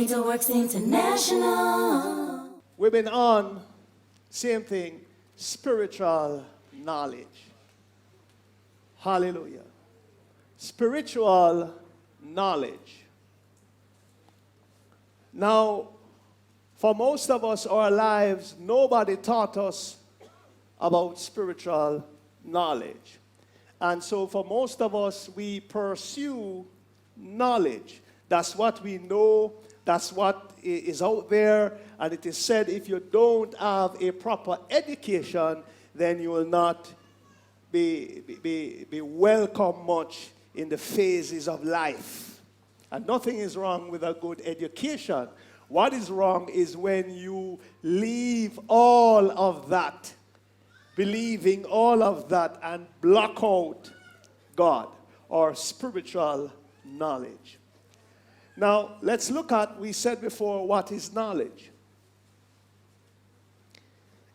Greater Works International. We've been on, same thing, spiritual knowledge. Hallelujah. Spiritual knowledge. Now, for most of us, our lives, nobody taught us about spiritual knowledge. And so for most of us, we pursue knowledge. That's what we know. That's what is out there. And it is said if you don't have a proper education, then you will not be welcome much in the phases of life. And nothing is wrong with a good education. What is wrong is when you leave all of that, believing all of that, and block out God or spiritual knowledge. Now, let's look at, we said before, what is knowledge?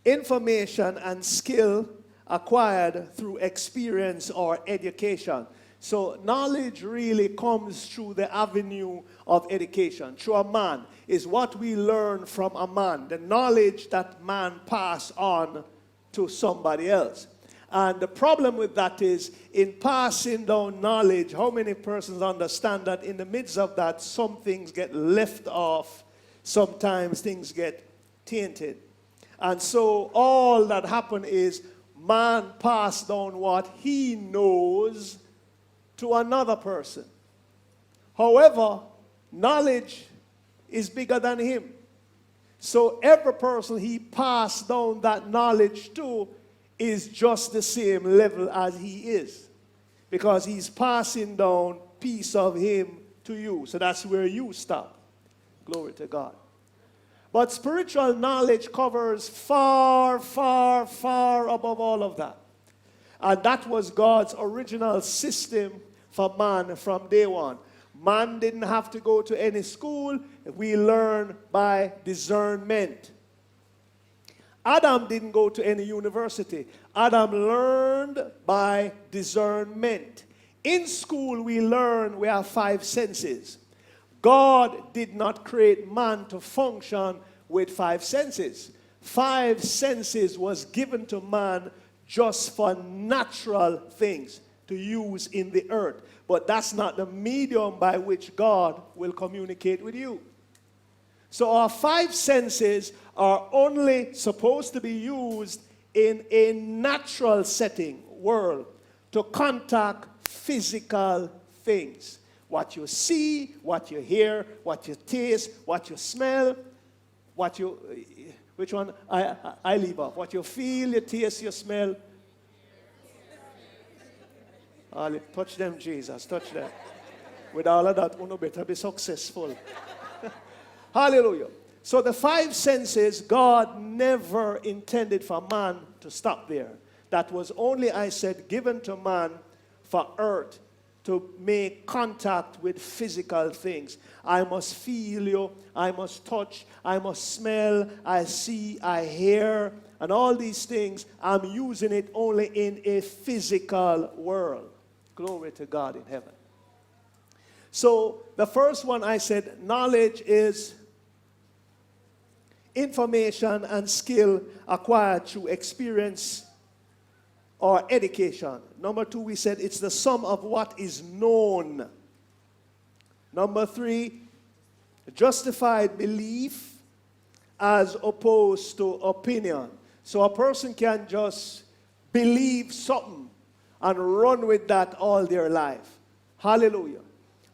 Information and skill acquired through experience or education. So knowledge really comes through the avenue of education, through a man. Is what we learn from a man, the knowledge that man pass on to somebody else. And the problem with that is, in passing down knowledge, how many persons understand that in the midst of that, some things get left off, sometimes things get tainted. And so all that happened is, man passed down what he knows to another person. However, knowledge is bigger than him. So every person he passed down that knowledge to is just the same level as he is. Because he's passing down piece of him to you. So that's where you stop. Glory to God. But spiritual knowledge covers far, far, far above all of that. And that was God's original system for man from day one. Man didn't have to go to any school. We learn by discernment. Adam didn't go to any university. Adam learned by discernment. In school, we learn we have 5 senses. God did not create man to function with 5 senses. 5 senses was given to man just for natural things to use in the earth. But that's not the medium by which God will communicate with you. So our 5 senses are only supposed to be used in a natural setting, world, to contact physical things. What you see, what you hear, what you taste, what you smell, what you, which one I leave off. What you feel, you taste, you smell. Touch them, Jesus, touch them. With all of that, you better be successful. Hallelujah. So the 5 senses, God never intended for man to stop there. That was only, I said, given to man for earth to make contact with physical things. I must feel you, I must touch, I must smell, I see, I hear, and all these things, I'm using it only in a physical world. Glory to God in heaven. So the first one I said, knowledge is information and skill acquired through experience or education. Number 2, we said it's the sum of what is known. Number 3, justified belief as opposed to opinion. So a person can just believe something and run with that all their life. Hallelujah.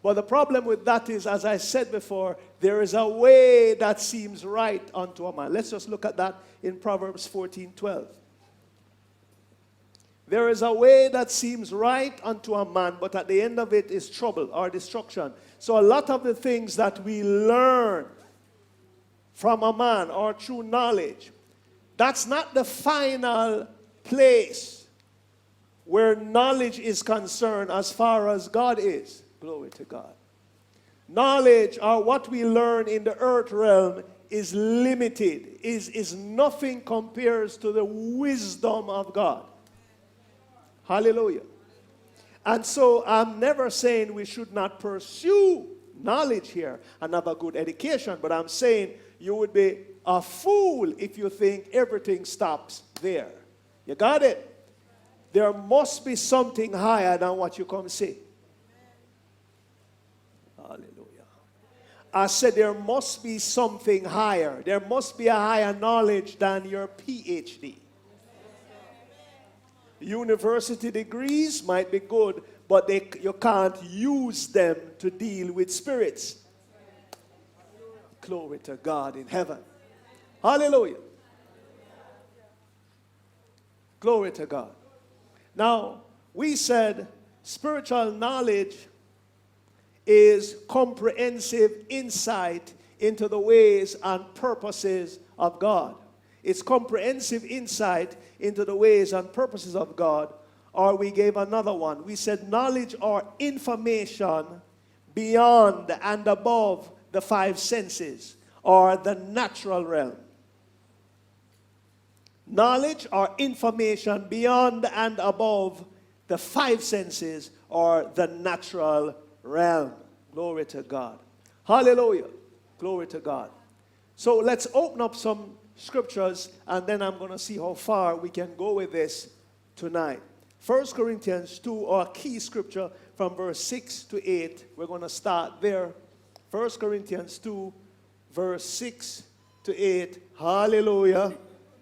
But the problem with that is, as I said before, there is a way that seems right unto a man. Let's just look at that in Proverbs 14:12. There is a way that seems right unto a man, but at the end of it is trouble or destruction. So a lot of the things that we learn from a man or through knowledge, that's not the final place where knowledge is concerned as far as God is. Glory to God. Knowledge, or what we learn in the earth realm, is limited, is nothing compares to the wisdom of God. Hallelujah. And so I'm never saying we should not pursue knowledge here and have a good education. But I'm saying you would be a fool if you think everything stops there. You got it? There must be something higher than what you come see. Hallelujah. I said there must be something higher. There must be a higher knowledge than your PhD. University degrees might be good, but you can't use them to deal with spirits. Glory to God in heaven. Hallelujah. Glory to God. Now, we said spiritual knowledge is comprehensive insight into the ways and purposes of God. It's comprehensive insight into the ways and purposes of God. Or we gave another one. We said knowledge or information beyond and above the five senses or the natural realm. Knowledge or information beyond and above the five senses or the natural realm. Glory to God. Hallelujah. Glory to God. So let's open up some scriptures, and then I'm going to see how far we can go with this tonight. 1 Corinthians 2, our key scripture from verse 6 to 8. We're going to start there. 1 Corinthians 2, verse 6 to 8. Hallelujah.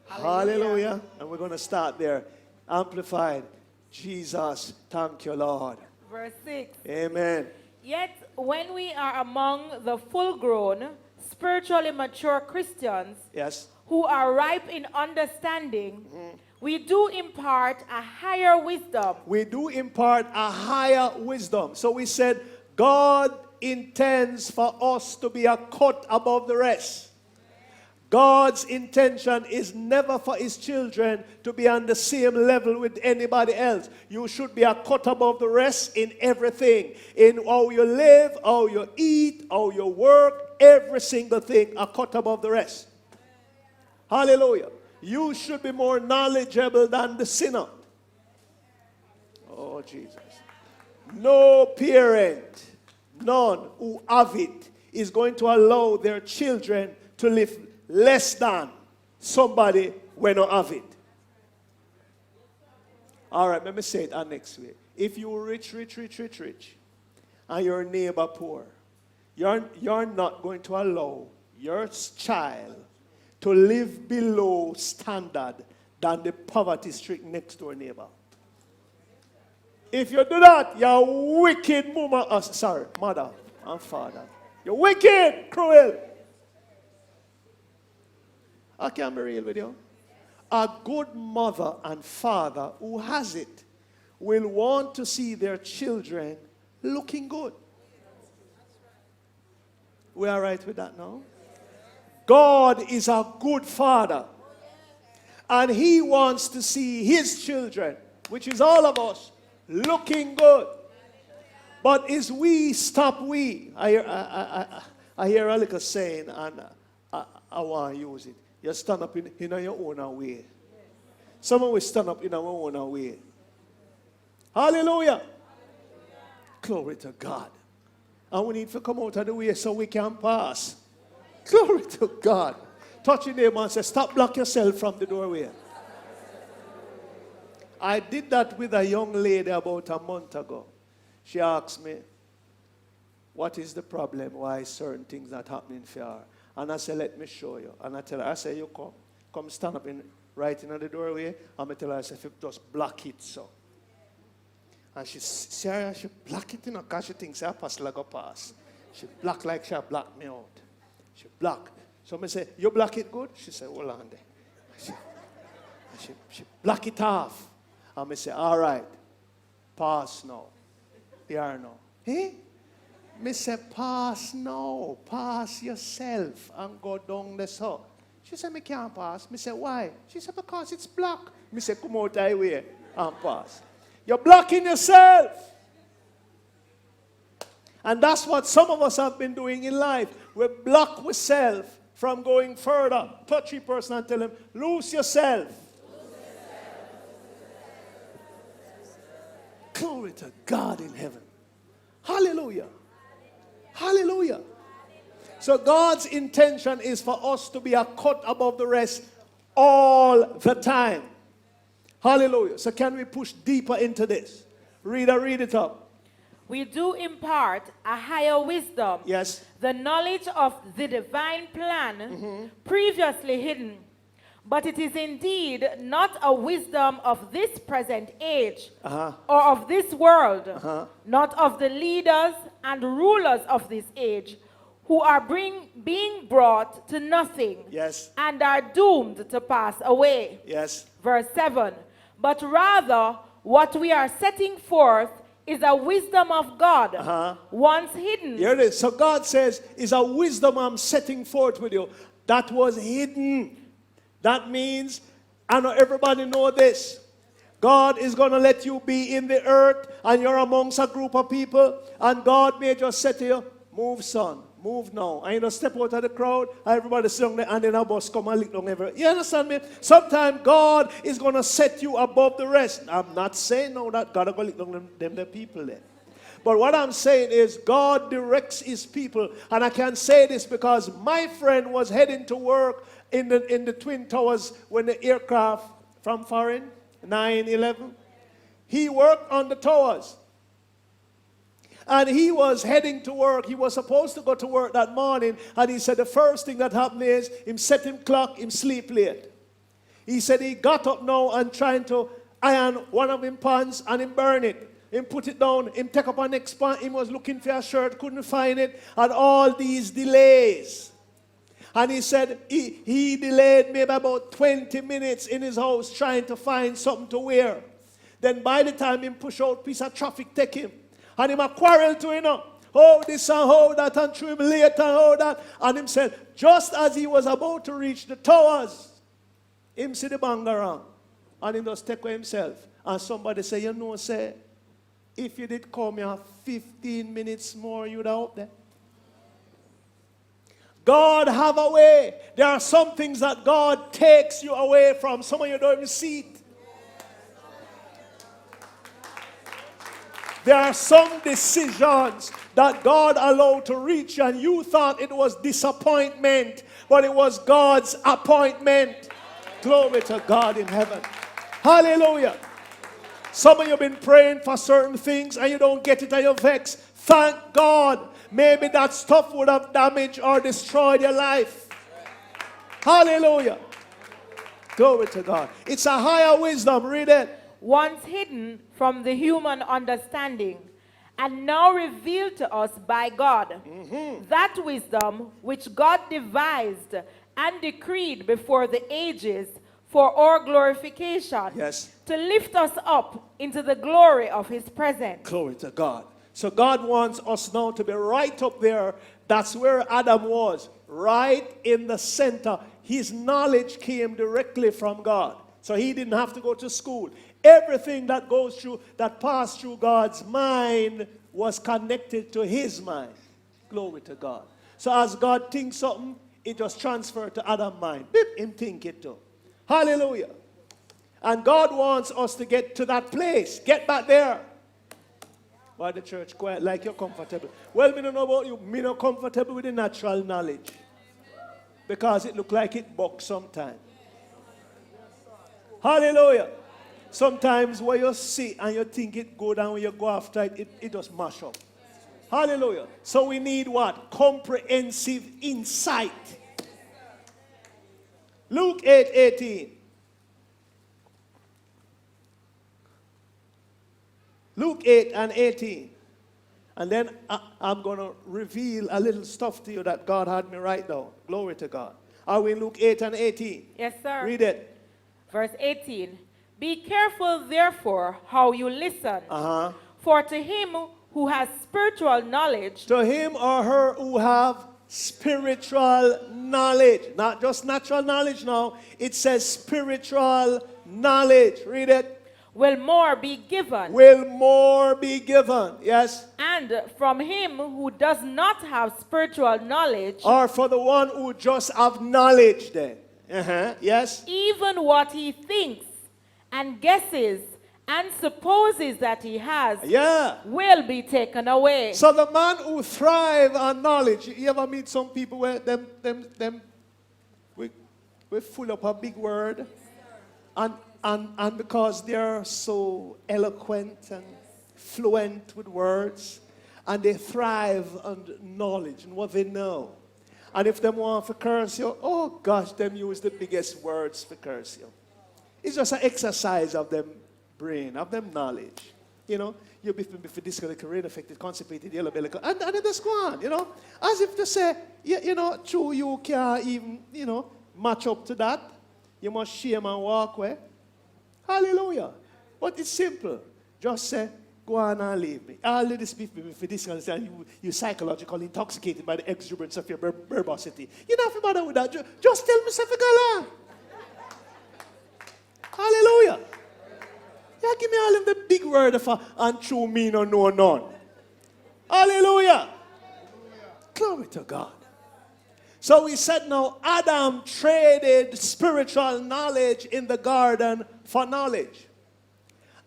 Hallelujah. And we're going to start there. Amplified. Jesus, thank you, Lord. Verse 6. Amen. Yet when we are among the full-grown, spiritually mature Christians, Yes. who are ripe in understanding, we do impart a higher wisdom. We do impart a higher wisdom. So we said God intends for us to be a cut above the rest. God's intention is never for his children to be on the same level with anybody else. You should be a cut above the rest in everything. In how you live, how you eat, how you work, every single thing, a cut above the rest. Hallelujah. You should be more knowledgeable than the sinner. Oh, Jesus. No parent, none who have it, is going to allow their children to live less than somebody when not have it. All right, let me say it next way. If you're rich, and your neighbor poor, you're not going to allow your child to live below standard than the poverty-stricken next door neighbor. If you do that, you're wicked mother and father. You're wicked, cruel. I can be real with you. A good mother and father who has it will want to see their children looking good. We are right with that now? God is a good father. And he wants to see his children, which is all of us, looking good. But is we stop we? I hear a little saying, and I want to use it. You stand up in your own way. Someone will stand up in our own way. Hallelujah. Glory to God. And we need to come out of the way so we can pass. Glory to God. Touch your neighbor and say, stop block yourself from the doorway. I did that with a young lady about a month ago. She asked me, what is the problem? Why certain things not happening for her? And I said, let me show you. And I tell her, I say, you come stand up right in the doorway. And I tell her, I say, if you just block it so. And she block it, because she thinks I pass like a pass. She block like she blocked me out. She block. So I say, you block it good? She said, hold on there. She block it off. And I say, all right, pass now. Here now. Hey? Me say, pass now. Pass yourself and go down the south. She said, me can't pass. Me say, why? She said, because it's blocked. Me say, come out that way and pass. You're blocking yourself. And that's what some of us have been doing in life. We block ourselves from going further. Touch the person and tell him, lose yourself. Glory to God in heaven. Hallelujah. Hallelujah. So God's intention is for us to be a cut above the rest all the time. Hallelujah. So can we push deeper into this? Read it up. We do impart a higher wisdom, Yes. the knowledge of the divine plan previously hidden. But it is indeed not a wisdom of this present age or of this world, not of the leaders and rulers of this age, who are being brought to nothing, Yes. and are doomed to pass away. Yes. Verse 7. But rather, what we are setting forth is a wisdom of God, once hidden. Here it is. So God says, is a wisdom I'm setting forth with you that was hidden. That means, I know everybody know this. God is going to let you be in the earth and you're amongst a group of people, and God may just say to you, move son, move now. And you know, step out of the crowd, and everybody sing there, and then a bus come and lick down everywhere. You understand me? Sometimes God is going to set you above the rest. I'm not saying now that God is going to lick down them the people there. But what I'm saying is God directs his people. And I can say this because my friend was heading to work in the Twin Towers when the aircraft from foreign, 9/11, he worked on the towers. And he was heading to work. He was supposed to go to work that morning. And he said the first thing that happened is him set him clock, him sleep late. He said he got up now and trying to iron one of him pants and him burn it. Him put it down, him take up a next pant. He was looking for a shirt, couldn't find it. And all these delays. And he said he delayed maybe about 20 minutes in his house trying to find something to wear. Then by the time him push out, piece of traffic take him. And him a quarrel to him, oh this and oh that, and threw him late and oh that. And him said, just as he was about to reach the towers, him see the bang around. And him just take away himself. And somebody say, you know, say, if you did come here 15 minutes more, you'd have out there. God have a way. There are some things that God takes you away from. Some of you don't even see it. There are some decisions that God allowed to reach you, and you thought it was disappointment, but it was God's appointment. Glory to God in heaven. Hallelujah. Some of you have been praying for certain things and you don't get it and you're vexed. Thank God. Maybe that stuff would have damaged or destroyed your life. Hallelujah. Glory to God. It's a higher wisdom. Read it. Once hidden from the human understanding, and now revealed to us by God. That wisdom which God devised and decreed before the ages for our glorification, Yes. to lift us up into the glory of his presence. Glory to God. So God wants us now to be right up there. That's where Adam was, right in the center. His knowledge came directly from God. So he didn't have to go to school. Everything that goes through, that passed through God's mind was connected to his mind. Glory to God. So as God thinks something, it just transferred to Adam's mind. Beep, him think it too. Hallelujah. And God wants us to get to that place. Get back there. Why the church quiet like you're comfortable? Well, me don't know about you. Me not comfortable with the natural knowledge. Because it look like it bucks sometimes. Hallelujah. Sometimes when you see and you think it good and when you go after it, it just mash up. Hallelujah. So we need what? Comprehensive insight. Luke 8:18. Luke 8:18. And then I'm going to reveal a little stuff to you that God had me write down. Glory to God. Are we in Luke 8:18? Yes, sir. Read it. Verse 18. Be careful, therefore, how you listen. For to him who has spiritual knowledge, To him or her who have spiritual knowledge. Not just natural knowledge now. It says spiritual knowledge. Read it. will more be given. Will more be given. Yes. And from him who does not have spiritual knowledge, Or for the one who just have knowledge then. Yes. even what he thinks and guesses and supposes that he has Yeah. will be taken away. So the man who thrive on knowledge, you ever meet some people where we're full of a big word, and because they're so eloquent and fluent with words, and they thrive on knowledge and what they know. And if them want to curse you, oh gosh, them use the biggest words to curse you. It's just an exercise of them brain, of them knowledge. You know, you'll be disconnected, rain affected, constipated, yellow belly, and then just go on, you know. As if to say, you know, true, you can't even, you know, match up to that. You must shame and walk away. Hallelujah. But it's simple. Just say, go on and leave me. All of this people, for this understand, you're psychologically intoxicated by the exuberance of your verbosity. You don't have to bother with that. Just tell me something along. Hallelujah. Yeah, give me all of the big word of and true mean or no none. Hallelujah. Glory to God. So we said now, Adam traded spiritual knowledge in the garden for knowledge.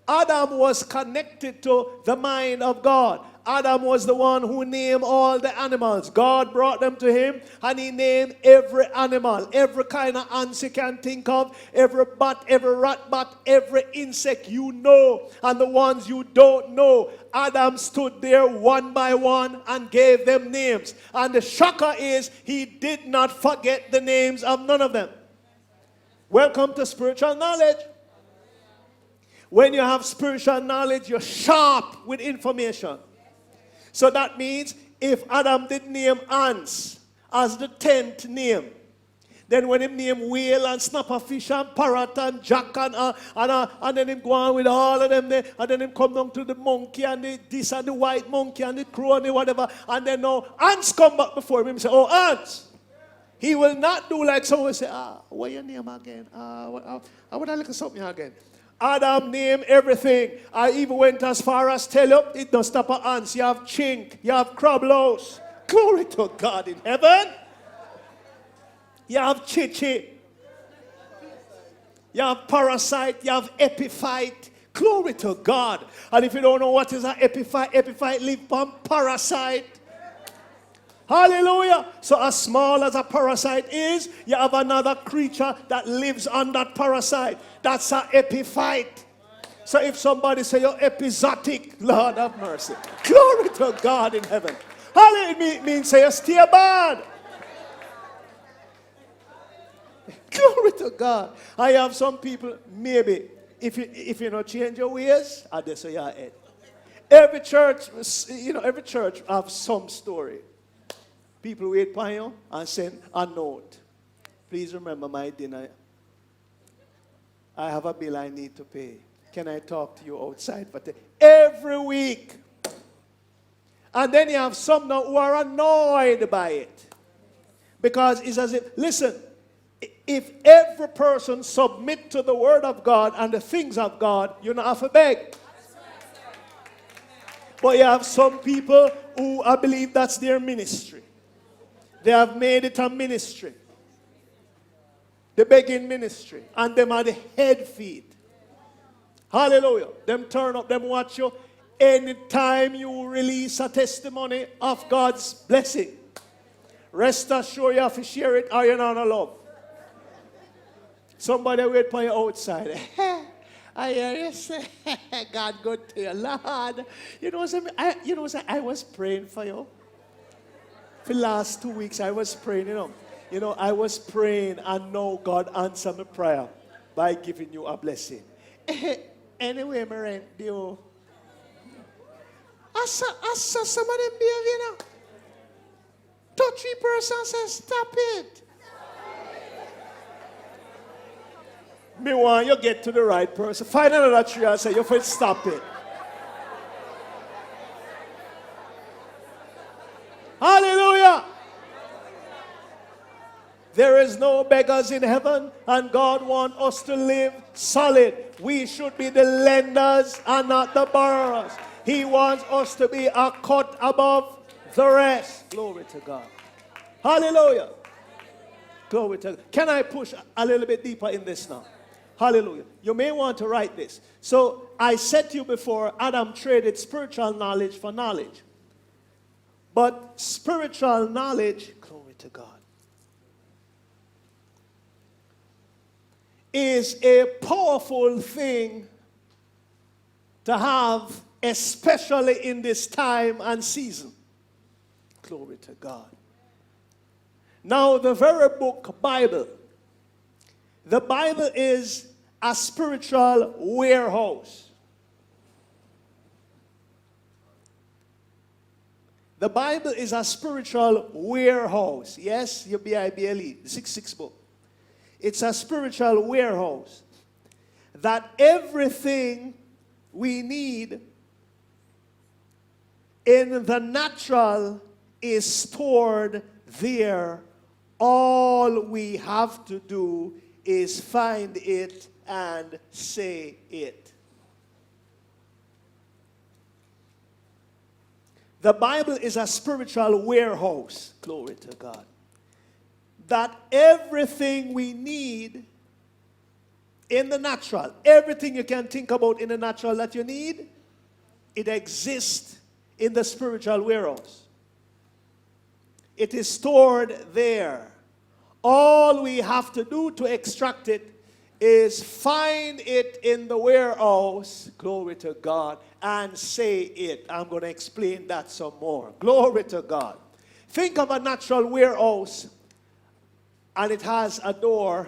Adam was connected to the mind of God. Adam was the one who named all the animals. God brought them to him, and he named every animal, every kind of ants you can think of, every bat, every rat bat, every insect you know, and the ones you don't know. Adam stood there one by one and gave them names. And the shocker is, he did not forget the names of none of them. Welcome to spiritual knowledge. When you have spiritual knowledge, you're sharp with information. So that means if Adam did name ants as the 10th name, then when him name whale and snapperfish and parrot and jack and then him go on with all of them there, and then him come down to the monkey and the this and the white monkey and the crow and the whatever, and then now ants come back before him and say, oh, ants. He will not do like someone say, what your name again? I want to look at something again. Adam named everything. I even went as far as tell you, it don't stop at ants. You have chink, you have crablows. Glory to God in heaven. You have chichi. You have parasite, you have epiphyte. Glory to God. And if you don't know what is an epiphyte live on parasite. Hallelujah. So as small as a parasite is, you have another creature that lives on that parasite. That's an epiphyte. So if somebody say you're episodic, Lord have mercy. Glory to God in heaven. Hallelujah. It means say you stay bad. Glory to God. I have some people, maybe, if you not change your ways, I just say your head. Every church have some story. People wait for you and send a note. Please remember my dinner. I have a bill I need to pay. Can I talk to you outside? But every week. And then you have some now who are annoyed by it. Because it's as if, listen, if every person submit to the word of God and the things of God, you don't have to beg. But you have some people who I believe that's their ministry. They have made it a ministry. The begging ministry. And them are the head feed. Hallelujah. Them turn up, them watch you. Anytime you release a testimony of God's blessing, rest assured you have to share it or you're not allowed. Somebody wait for you outside. I hear you say, God good to you, Lord. You know, I was praying for you. For the last 2 weeks, I was praying, I was praying and now God answered my prayer by giving you a blessing. Anyway, my rent due. I saw some of them behave, 2-3 persons say, stop it. Me want you get to the right person. Find another tree and say, you first stop it. Hallelujah. There is no beggars in heaven, and God wants us to live solid. We should be the lenders and not the borrowers. He wants us to be a cut above the rest. Glory to God. Hallelujah. Glory to God. Can I push a little bit deeper in this now? Hallelujah. You may want to write this. So I said to you before, Adam traded spiritual knowledge for knowledge. But spiritual knowledge, glory to God, is a powerful thing to have, especially in this time and season. Glory to God. Now, the very book Bible, the Bible is a spiritual warehouse. The Bible is a spiritual warehouse. Yes, your Bible, the 6 book. It's a spiritual warehouse that everything we need in the natural is stored there. All we have to do is find it and say it. The Bible is a spiritual warehouse, glory to God, that everything we need in the natural, everything you can think about in the natural that you need, it exists in the spiritual warehouse. It is stored there. All we have to do to extract it is find it in the warehouse, glory to God, and say it. I'm going to explain that some more. Glory to God. Think of a natural warehouse, and it has a door,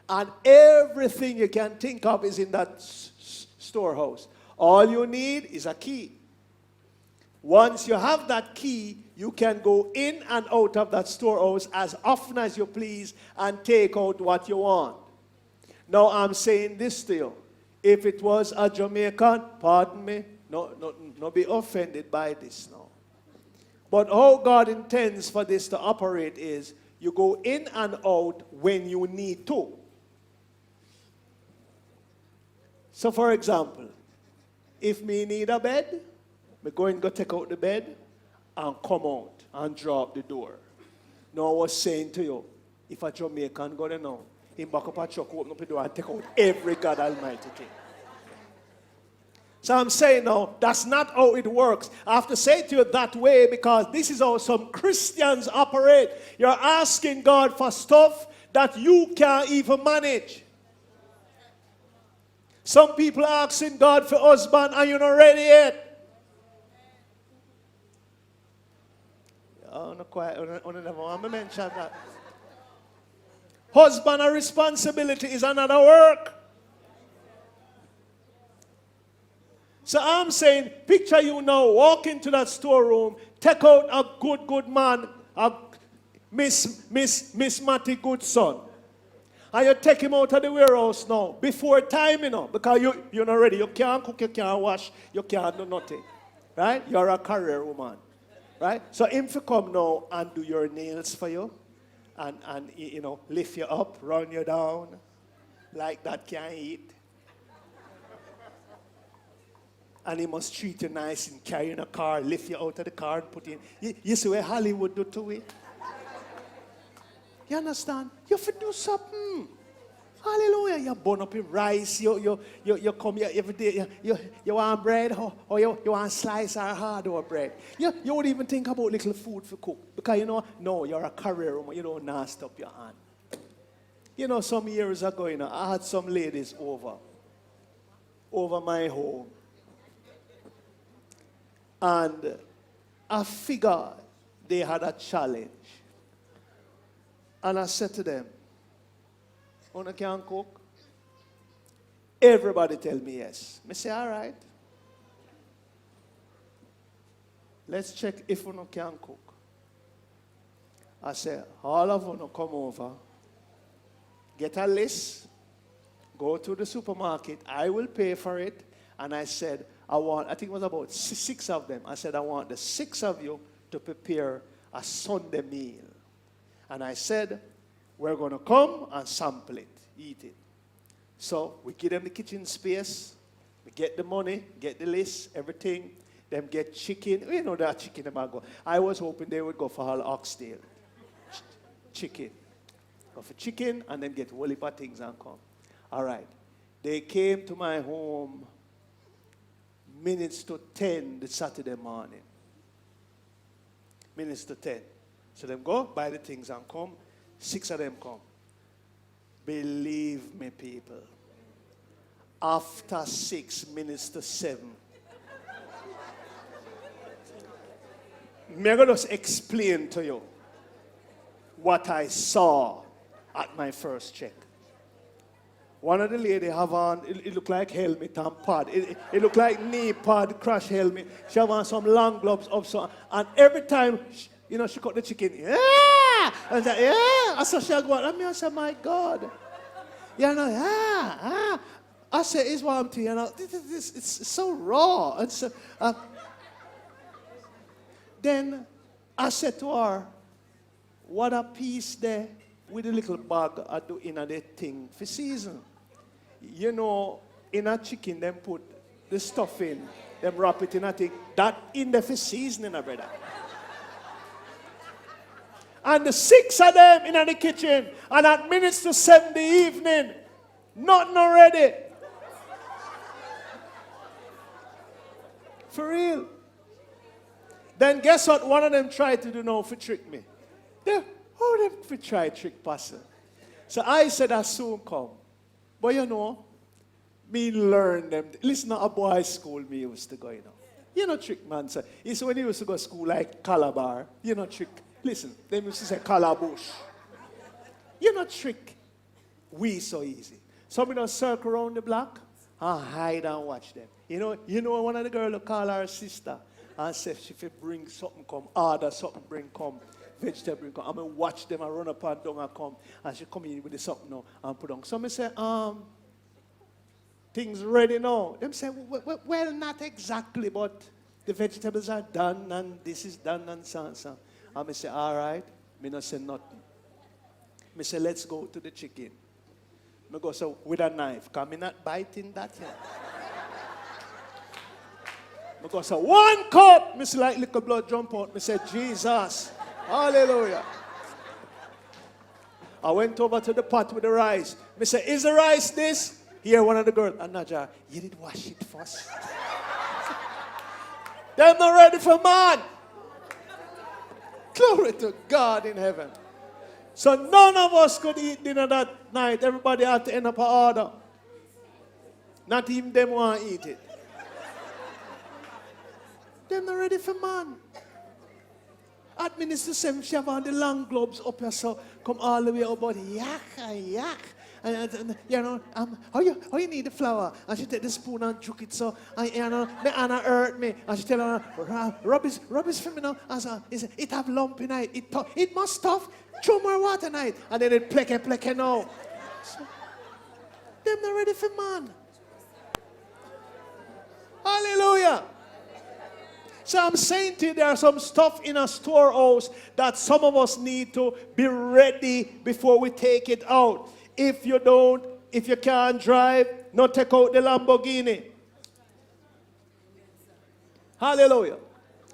and everything you can think of is in that storehouse. All you need is a key. Once you have that key, you can go in and out of that storehouse as often as you please and take out what you want. Now, I'm saying this to you. If it was a Jamaican, pardon me, no be offended by this now. But how God intends for this to operate is you go in and out when you need to. So, for example, if me need a bed, me go and go take out the bed and come out and drop the door. Now, I was saying to you, if a Jamaican go there now, he back up a truck, open up the door and take out every God Almighty thing. So I'm saying now, that's not how it works. I have to say to you that way because this is how some Christians operate. You're asking God for stuff that you can't even manage. Some people are asking God for husband and you're not ready yet. Oh, not quite. I never want to mention that. Husband and responsibility is another work. So I'm saying, picture you now, walk into that storeroom, take out a good man, a Miss Matty good son. And you take him out of the warehouse now, before time, because you're not ready. You can't cook, you can't wash, you can't do nothing. Right? You're a career woman. Right? So if you come now and do your nails for you, and lift you up, run you down, like that can't eat. And he must treat you nice and carry you in a car, lift you out of the car and put you in. You see what Hollywood do to it? You understand? You have to do something. Hallelujah. You burn up your rice. You come here every day. You want bread or you want slice or hard bread. You wouldn't even think about little food for cook. Because no, you're a career woman. You don't nasty up your hand. Some years ago, I had some ladies over my home. And I figured they had a challenge. And I said to them, "Una can cook?" Everybody tell me yes. I say, all right. Let's check if una can cook. I said, all of you come over, get a list, go to the supermarket, I will pay for it. And I said, I think it was about 6 of them. I said, I want the 6 of you to prepare a Sunday meal. And I said, we're going to come and sample it, eat it. So we give them the kitchen space, we get the money, get the list, everything. Them get chicken. You know that chicken about go. I was hoping they would go for all oxtail. Chicken. Go for chicken and then get whole heap of things and come. All right. They came to my home minutes to 10 the Saturday morning. Minutes to 10. So them go, buy the things and come. 6 of them come. Believe me, people. After 6 minutes to 7. I'm going to just explain to you what I saw at my first check. One of the lady have on, it looked like helmet and pad. It looked like knee pad, crash helmet. She have on some long gloves up so, and every time, she cut the chicken. Yeah! And I said, yeah! I saw she go at me, I said, my God. I said, it's warm to you, it's so raw. And so, then I said to her, what a piece there with a little bag I do in a thing for season. In a chicken, them put the stuff in, them wrap it in a thing. That in the for seasoning, brother. And the 6 of them in the kitchen, and at minutes to 7 the evening, nothing already. For real. Then guess what one of them tried to do now for trick me? They try trick pastor. So I said I soon come. But me learn them. Listen to a boys' school me used to go, trick man. So it's when you used to go to school like Calabar, trick. Listen, they used to say Calabush. Trick. We so easy. Some don't circle around the block and hide and watch them. One of the girls call her sister and say if she bring something come, order something bring come. Vegetable come. I'm going to watch them and run up and down and come. And she come in with the something now and put on. So I say, things ready now. Them say, well, not exactly, but the vegetables are done and this is done and so and so. And I say, all right. Me not say nothing. I say, let's go to the chicken. I go so with a knife. Because I'm not biting that yet. I go so 1 cup. I say, like little blood jump out. I say, Jesus. Hallelujah. I went over to the pot with the rice. I said, is the rice this? Here, one of the girls, Anaja, you did wash it first. They're not ready for man. Glory to God in heaven. So none of us could eat dinner that night. Everybody had to end up an order. Not even them want to eat it. They're not ready for man. At Minister 7, she have on the long gloves up here, so come all the way about yak. And how you need the flour? And she take the spoon and juke it so, me Anna hurt me. And she tell her, rubbish for me now. And so, it have lump in it. It must tough. Throw more water in it. And then it pleke now. So, them not ready for man. Hallelujah. So I'm saying to you, there are some stuff in a storehouse that some of us need to be ready before we take it out. If you can't drive, not take out the Lamborghini. Hallelujah.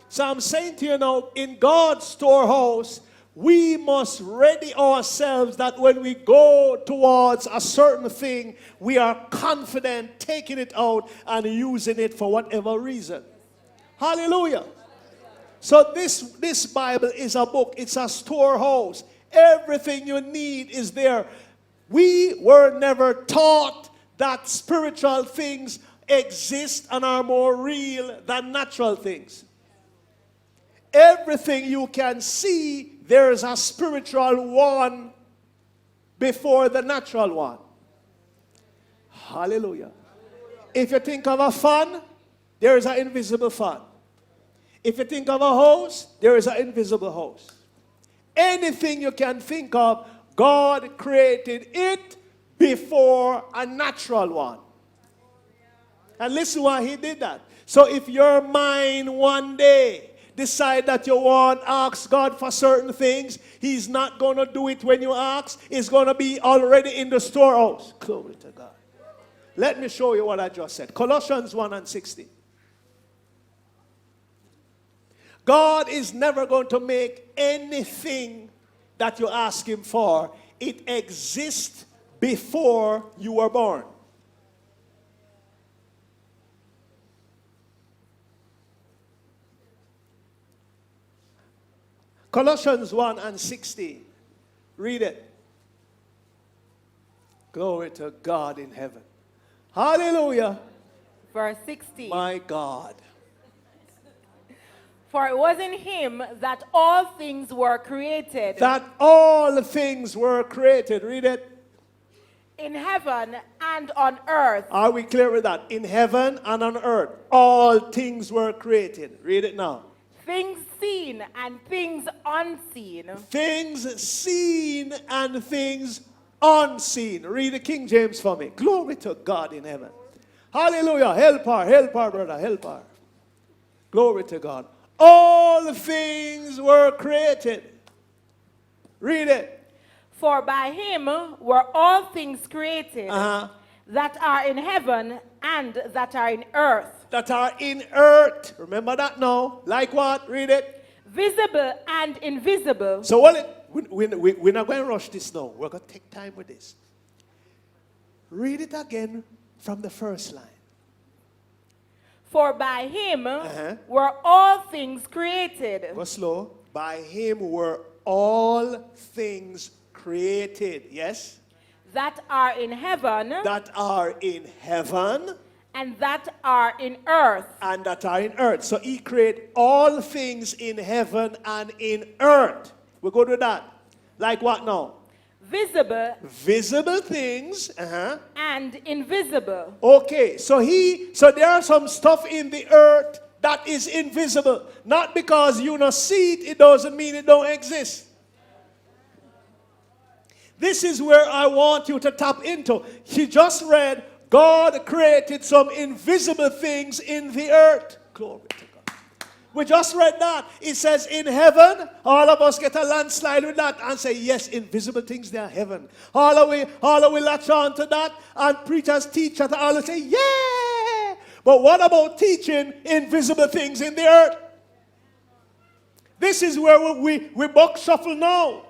So I'm saying to you now, in God's storehouse, we must ready ourselves that when we go towards a certain thing, we are confident taking it out and using it for whatever reason. Hallelujah. So this Bible is a book. It's a storehouse. Everything you need is there. We were never taught that spiritual things exist and are more real than natural things. Everything you can see, there is a spiritual one before the natural one. Hallelujah. If you think of a fan, there is an invisible fan. If you think of a house, there is an invisible house. Anything you can think of, God created it before a natural one. And listen why he did that. So if your mind one day decide that you want to ask God for certain things, he's not going to do it when you ask. It's going to be already in the storehouse. Glory to God. Let me show you what I just said. Colossians 1:16. God is never going to make anything that you ask him for. It exists before you were born. Colossians 1:16. Read it. Glory to God in heaven. Hallelujah. Verse 16. My God. For it was in him that all things were created. That all things were created. Read it. In heaven and on earth. Are we clear with that? In heaven and on earth, all things were created. Read it now. Things seen and things unseen. Things seen and things unseen. Read the King James for me. Glory to God in heaven. Hallelujah. Help her, brother, help her. Glory to God. All things were created. Read it. For by him were all things created that are in heaven and that are in earth. That are in earth. Remember that now. Like what? Read it. Visible and invisible. So we're not going to rush this now. We're going to take time with this. Read it again from the first line. For by him were all things created. Go slow. By him were all things created. Yes? That are in heaven. That are in heaven. And that are in earth. And that are in earth. So he created all things in heaven and in earth. We'll go to that. Like what now? Visible things. And invisible. Okay, so there are some stuff in the earth that is invisible. Not because you don't see it, it doesn't mean it don't exist. This is where I want you to tap into. She just read, God created some invisible things in the earth. Glory to God. We just read that. It says in heaven, all of us get a landslide with that and say, yes, invisible things, they are heaven. All of we latch on to that, and preachers teach that, all say, yeah. But what about teaching invisible things in the earth? This is where we buck shuffle now.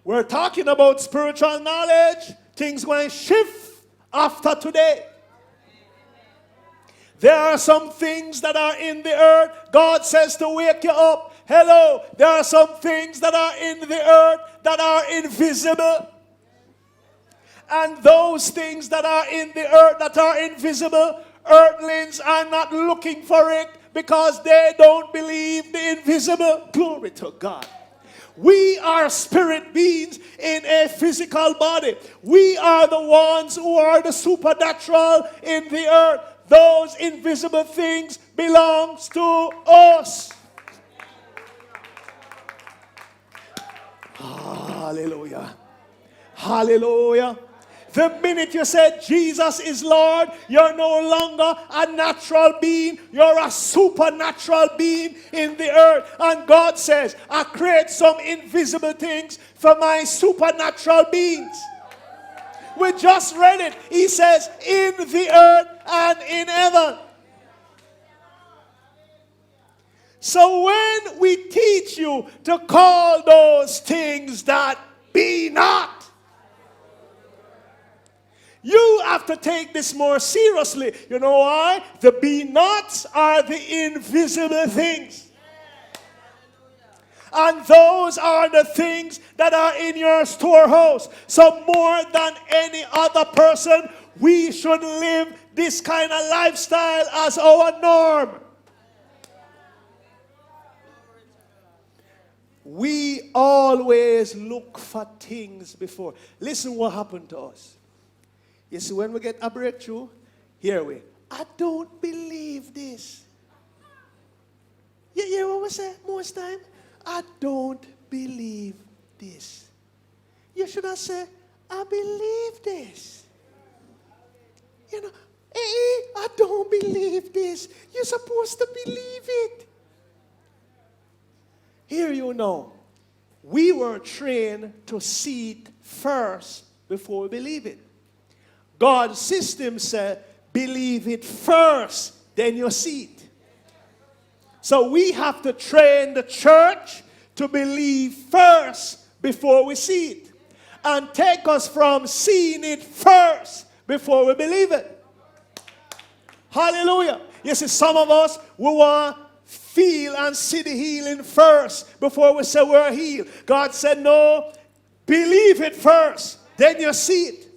We're talking about spiritual knowledge. Things going to shift after today. There are some things that are in the earth. God says to wake you up. Hello. There are some things that are in the earth that are invisible. And those things that are in the earth that are invisible, earthlings are not looking for it because they don't believe the invisible. Glory to God. We are spirit beings in a physical body. We are the ones who are the supernatural in the earth. Those invisible things belongs to us. Hallelujah. Hallelujah. The minute you said Jesus is Lord, you're no longer a natural being. You're a supernatural being in the earth. And God says, I create some invisible things for my supernatural beings. We just read it. He says, in the earth and in heaven. So when we teach you to call those things that be not, you have to take this more seriously. You know why? The be-nots are the invisible things. And those are the things that are in your storehouse. So more than any other person, we should live this kind of lifestyle as our norm. We always look for things before. Listen what happened to us. You see, when we get a breakthrough, I don't believe this. You hear what we say most time? I don't believe this. You should have said, I believe this. You know, I don't believe this. You're supposed to believe it. Here you know, we were trained to see it first before we believe it. God's system said, believe it first, then you see it. So we have to train the church to believe first before we see it. and take us from seeing it first before we believe it. Hallelujah. You see, some of us, we want to feel and see the healing first before we say we're healed. God said, no, believe it first, then you see it.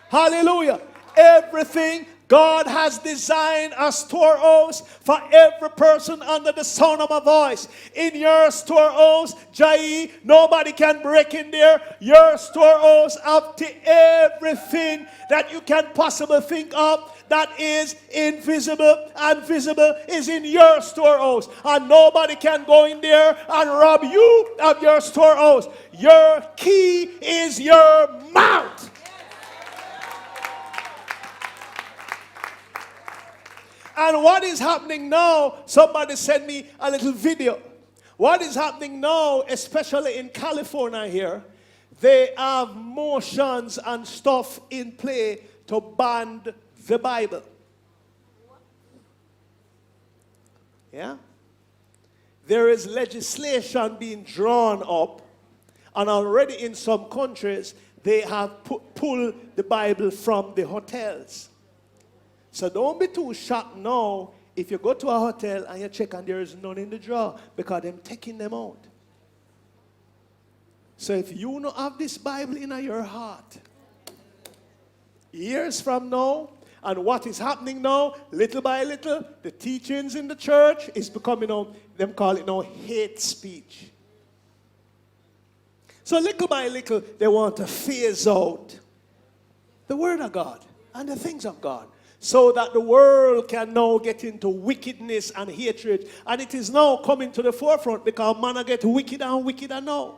Hallelujah. Everything God has designed a storehouse for every person under the sound of my voice. In your storehouse, Jai, nobody can break in there. Your storehouse up to everything that you can possibly think of that is invisible and visible is in your storehouse. And nobody can go in there and rob you of your storehouse. Your key is your mouth. And what is happening now, somebody sent me a little video. What is happening now, especially in California here, they have motions and stuff in play to ban the Bible. Yeah? There is legislation being drawn up, and already in some countries, they have pulled the Bible from the hotels. So don't be too shocked now if you go to a hotel and you check and there is none in the drawer because they're taking them out. So if you don't have this Bible in your heart, years from now, and what is happening now, little by little, the teachings in the church is becoming, them call it now hate speech. So little by little, they want to phase out the Word of God and the things of God, so that the world can now get into wickedness and hatred. And it is now coming to the forefront because man get wickeder and wickeder now.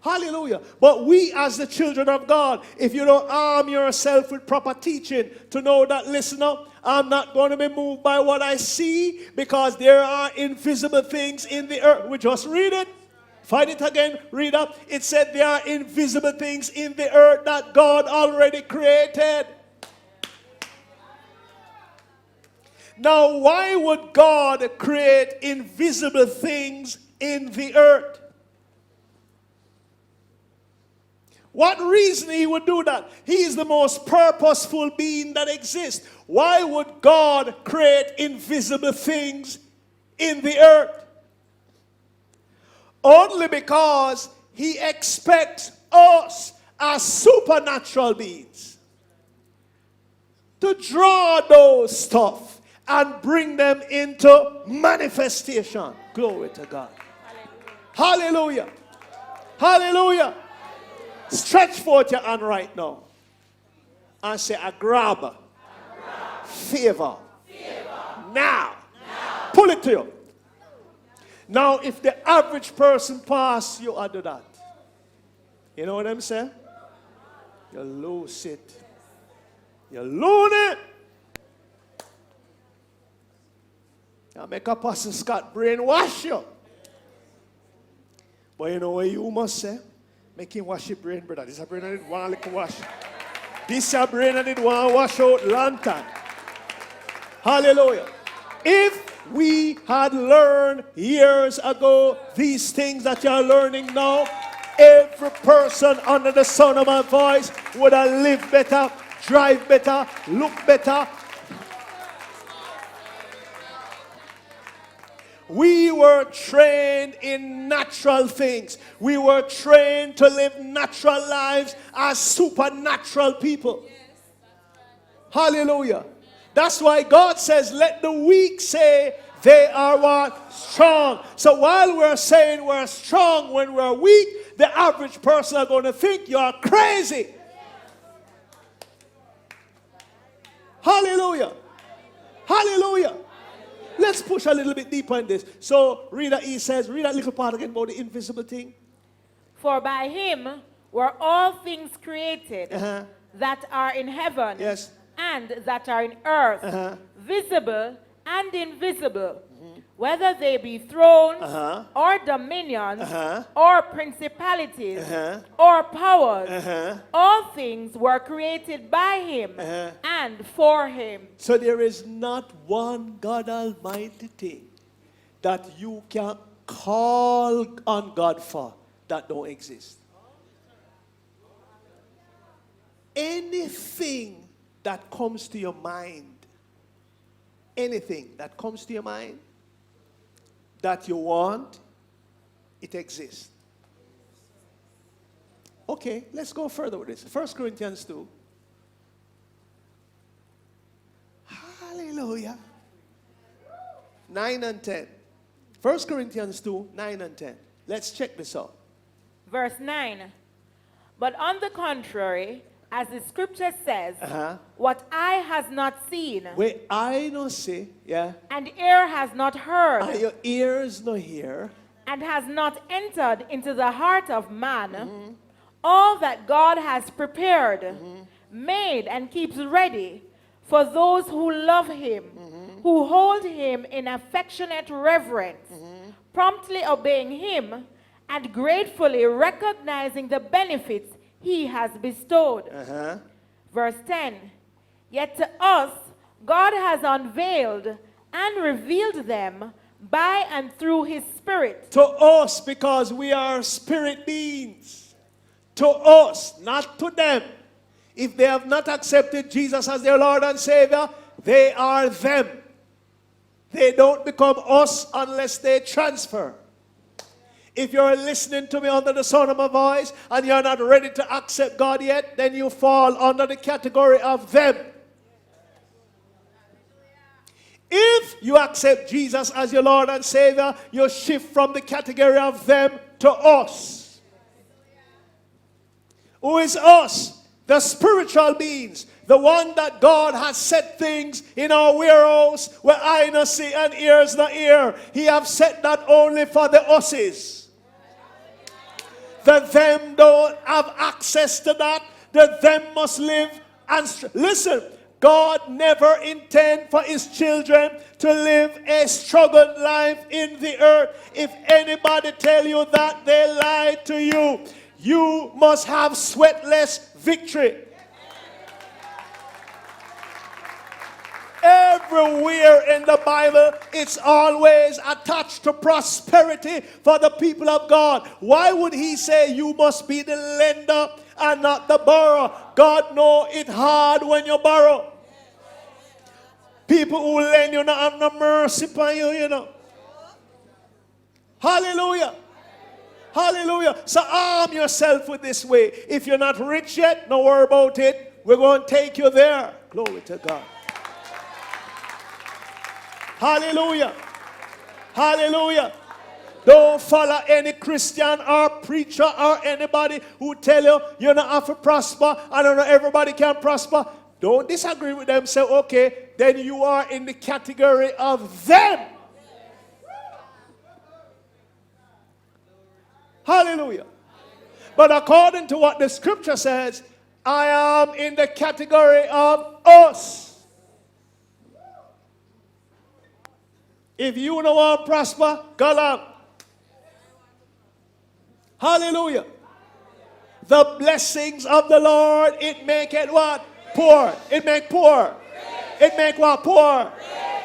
Hallelujah. But we as the children of God, if you don't arm yourself with proper teaching to know that, listen up, I'm not going to be moved by what I see because there are invisible things in the earth. We just read it. Find it again, read up. It said there are invisible things in the earth that God already created. Now, why would God create invisible things in the earth? What reason he would do that? He is the most purposeful being that exists. Why would God create invisible things in the earth? Only because he expects us as supernatural beings to draw those stuff and bring them into manifestation. Glory to God. Hallelujah. Hallelujah. Stretch forth your hand right now and say, I grab favor. Now. Pull it to you. Now, if the average person pass you, I do that. You know what I'm saying? You lose it. You lose it. Now make a Pastor Scott brainwash you. But you know what you must say? Make him wash your brain, brother. This is a brain that did one little wash. This is a brain that did one wash out lantern. Hallelujah. If we had learned years ago these things that you're learning now, every person under the sound of my voice would have lived better, drive better, look better. We were trained in natural things. We were trained to live natural lives as supernatural people. Hallelujah. That's why God says, let the weak say they are what? Strong. So while we're saying we're strong when we're weak, the average person are going to think you're crazy. Hallelujah. Hallelujah. Let's push a little bit deeper in this. So, read that he says, read that little part again about the invisible thing. For by him were all things created that are in heaven and that are in earth, visible and invisible, whether they be thrones or dominions or principalities or powers. All things were created by him and for him. So there is not one God Almighty thing that you can call on God for that don't exist. Anything that comes to your mind, anything that comes to your mind that you want, it exists. Okay, let's go further with this. 1 Corinthians 2. Hallelujah. 9 and 10. 1 Corinthians 2, 9 and 10. Let's check this out. Verse 9. But on the contrary, as the scripture says, what eye has not seen, where I no see, yeah, and ear has not heard, and your ears no hear, and has not entered into the heart of man, all that God has prepared, made, and keeps ready for those who love him, who hold him in affectionate reverence, promptly obeying him, and gratefully recognizing the benefits he has bestowed. Verse 10. Yet to us, God has unveiled and revealed them by and through his Spirit. To us, because we are spirit beings. To us, not to them. If they have not accepted Jesus as their Lord and Savior, they are them. They don't become us unless they transfer. If you're listening to me under the sound of my voice and you're not ready to accept God yet, then you fall under the category of them. If you accept Jesus as your Lord and Savior, you shift from the category of them to us. Who is us? The spiritual beings. The one that God has set things in our warehouse where eye no see and ears no hear. He have set that only for the us's. The them don't have access to that. The them must live and listen. God never intend for his children to live a struggled life in the earth. If anybody tell you that, they lie to you. You must have sweatless victory. Everywhere in the Bible, it's always attached to prosperity for the people of God. Why would he say you must be the lender and not the borrower? God knows it's hard when you borrow. People who lend you not have no mercy upon you, you know. Hallelujah. Hallelujah. So arm yourself with this way. If you're not rich yet, don't worry about it. We're going to take you there. Glory to God. Hallelujah. Hallelujah. Don't follow any Christian or preacher or anybody who tell you you don't have to prosper and not everybody can prosper. Don't disagree with them. Say, okay, then you are in the category of them. Hallelujah. But according to what the scripture says, I am in the category of us. If you don't want to prosper, go on. Hallelujah. The blessings of the Lord, it make it what? Poor. It make poor. It make what? Poor.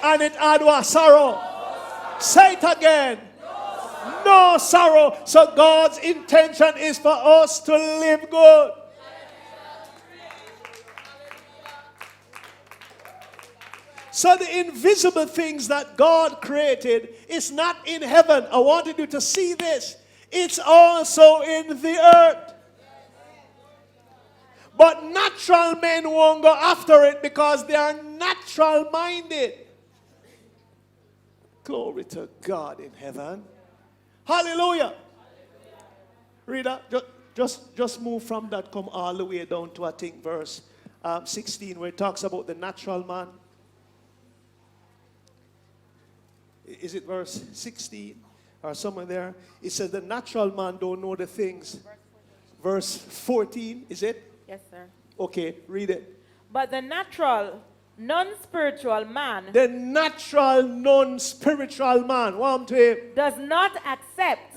And it add what? Sorrow. Say it again. No sorrow. So God's intention is for us to live good. So the invisible things that God created is not in heaven. I wanted you to see this. It's also in the earth. But natural men won't go after it because they are natural minded. Glory to God in heaven. Hallelujah. Reader, just move from that, come all the way down to I think verse 16 where it talks about the natural man. Is it verse 16 or somewhere there? It says the natural man don't know the things. Verse 14, is it? Yes, sir. Okay, read it. But the natural, non-spiritual man The natural, non-spiritual man, want to him. does not accept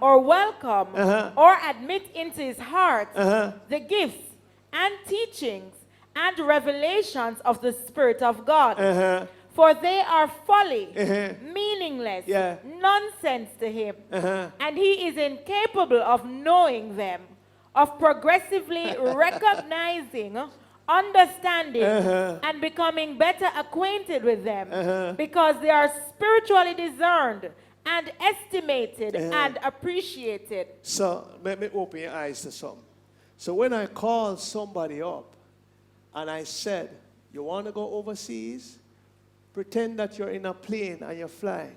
or welcome or admit into his heart the gifts and teachings and revelations of the Spirit of God. For they are folly, Uh-huh. meaningless, Yeah. nonsense to him. Uh-huh. And he is incapable of knowing them, of progressively recognizing, understanding, and becoming better acquainted with them, because they are spiritually discerned and estimated and appreciated. So let me open your eyes to something. So when I called somebody up and I said, you want to go overseas? Pretend that you're in a plane and you're flying.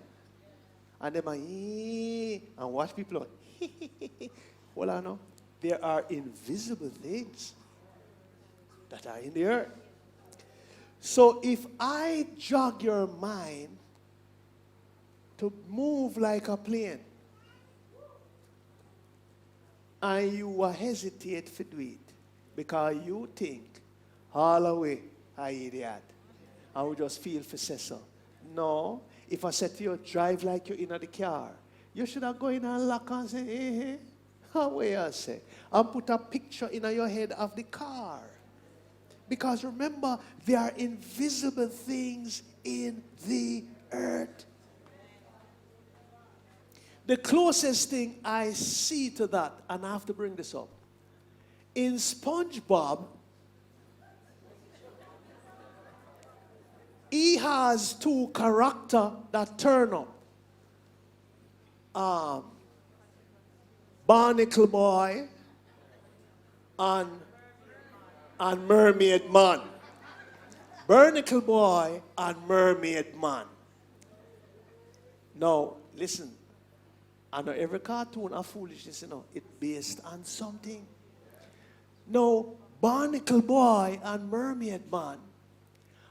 And they might, and watch people like, well, I know. There are invisible things that are in the earth. So if I jog your mind to move like a plane, and you will hesitate to do it because you think, all the way, I idiot. I will just feel for say so. No, if I said to you, drive like you're in the car, you should have go in and lock and say, hey, how will I say? And put a picture in your head of the car. Because remember, there are invisible things in the earth. The closest thing I see to that, and I have to bring this up, in SpongeBob, he has two characters that turn up. Barnacle Boy and Mermaid Man. Barnacle Boy and Mermaid Man. Now, listen. I know every cartoon of foolishness, it's based on something. Now, Barnacle Boy and Mermaid Man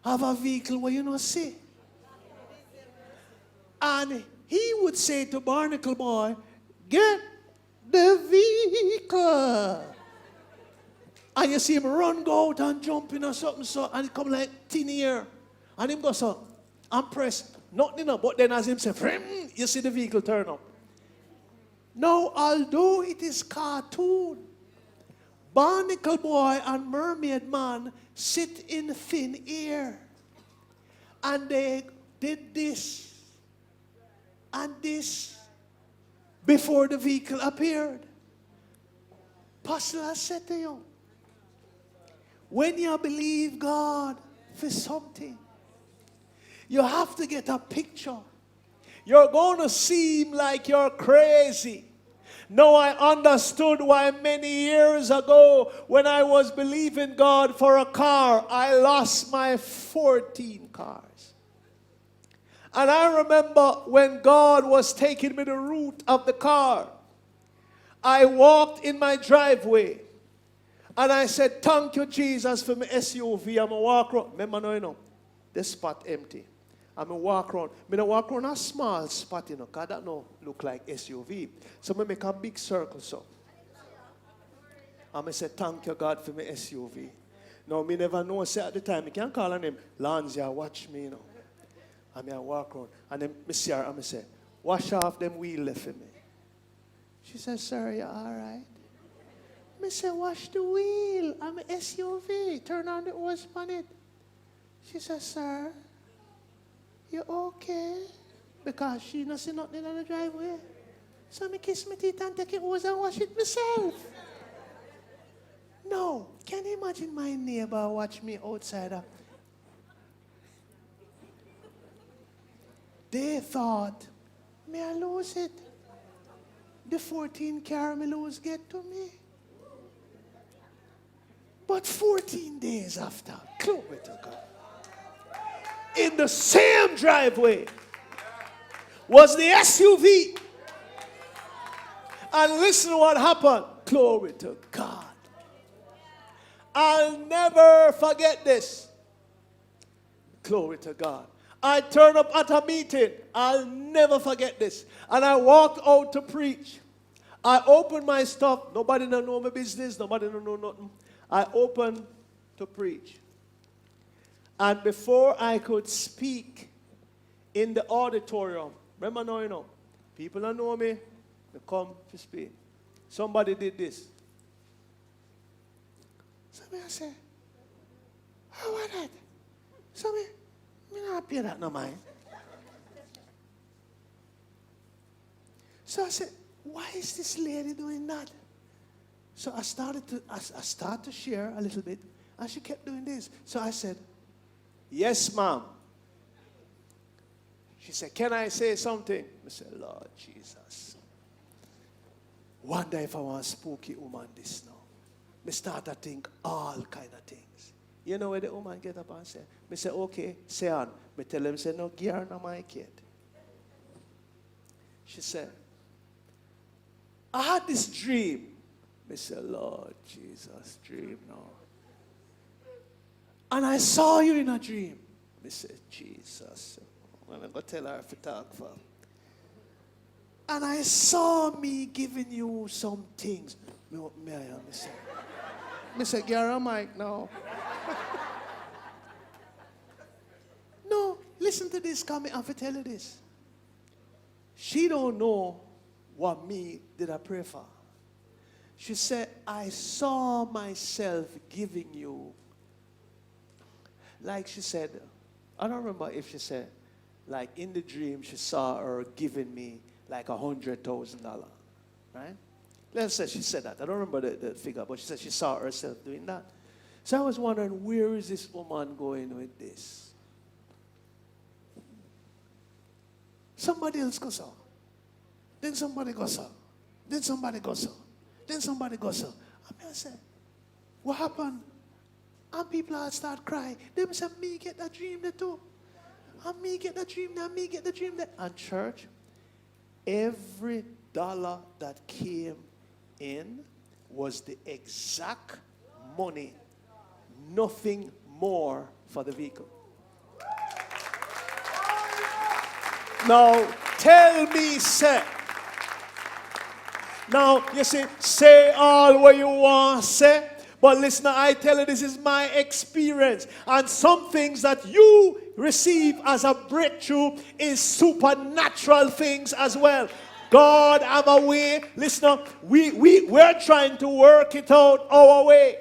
have a vehicle where you not see. And he would say to Barnacle Boy, get the vehicle. And you see him run, go out and jump in or something, so, and it come like tin ear. And him go so, and press, nothing up. But then as him say, you see the vehicle turn up. Now, although it is cartoon, Barnacle Boy and Mermaid Man sit in thin air. And they did this and this before the vehicle appeared. Pastor, I said to you, when you believe God for something, you have to get a picture. You're going to seem like you're crazy. No, I understood why many years ago when I was believing God for a car, I lost my 14 cars. And I remember when God was taking me the route of the car, I walked in my driveway and I said, thank you, Jesus, for my SUV. I'm going to walk around. Remember now, this spot empty. I'm going to walk around. I'm going to walk around a small spot, because that no look like SUV. So I'm going to make a big circle, so. I'm going to say, thank you, God, for my SUV. Now, me never know, say at the time, I can't call her name, Lanzia, watch me, I'm going to walk around. And then I see her, I'm going to say, wash off them wheel left for me. She says, sir, you all right? I say, wash the wheel. I'm an SUV. Turn on the hose on it. She says, sir, you okay? Because she not see nothing on the driveway. So I kiss my teeth and take it hose and wash it myself. No. Can you imagine my neighbor watch me outside? They thought, may I lose it? The 14 car may lose get to me. But 14 days after, glory to God, in the same driveway was the SUV. And listen to what happened. Glory to God. I'll never forget this. Glory to God. I turned up at a meeting. I'll never forget this. And I walked out to preach. I opened my stuff. Nobody don't know my business. Nobody don't know nothing. I opened to preach. And before I could speak in the auditorium, remember now, people don't know me, they come to speak. Somebody did this. Somebody said, how was that? Somebody, Me not pay that no mind. So I said, why is this lady doing that? So I started to share a little bit, and she kept doing this. So I said, yes, ma'am. She said, can I say something? I said, Lord Jesus. Wonder if I want a spooky woman this now. Me start to think all kind of things. You know where the woman get up and say, me say, okay, say on. Me tell him, say, no, gear no my kid. She said, I had this dream. Me say, Lord Jesus, dream now. And I saw you in a dream. Me say, Jesus. I'm going to tell her if you talk for. And I saw me giving you some things. Me say, Gary Mike now. No, listen to this, come and tell you this. She don't know what me did I pray for. She said, I saw myself giving you. Like she said, I don't remember if she said, like in the dream, she saw her giving me like $100,000, right? Let's say she said that. I don't remember the figure, but she said she saw herself doing that. So I was wondering, where is this woman going with this? Somebody else goes on. Then somebody goes on. Then somebody goes on. Then somebody goes on. I said, what happened? And people start crying. They say, me get that dream there too. And me get that dream there, me get the dream there. And church, every dollar that came in was the exact money. Nothing more for the vehicle. Now, tell me, say. Now, you say all what you want to say. But listen, I tell you, this is my experience. And some things that you receive as a breakthrough is supernatural things as well. God have a way. Listen, we're trying to work it out our way.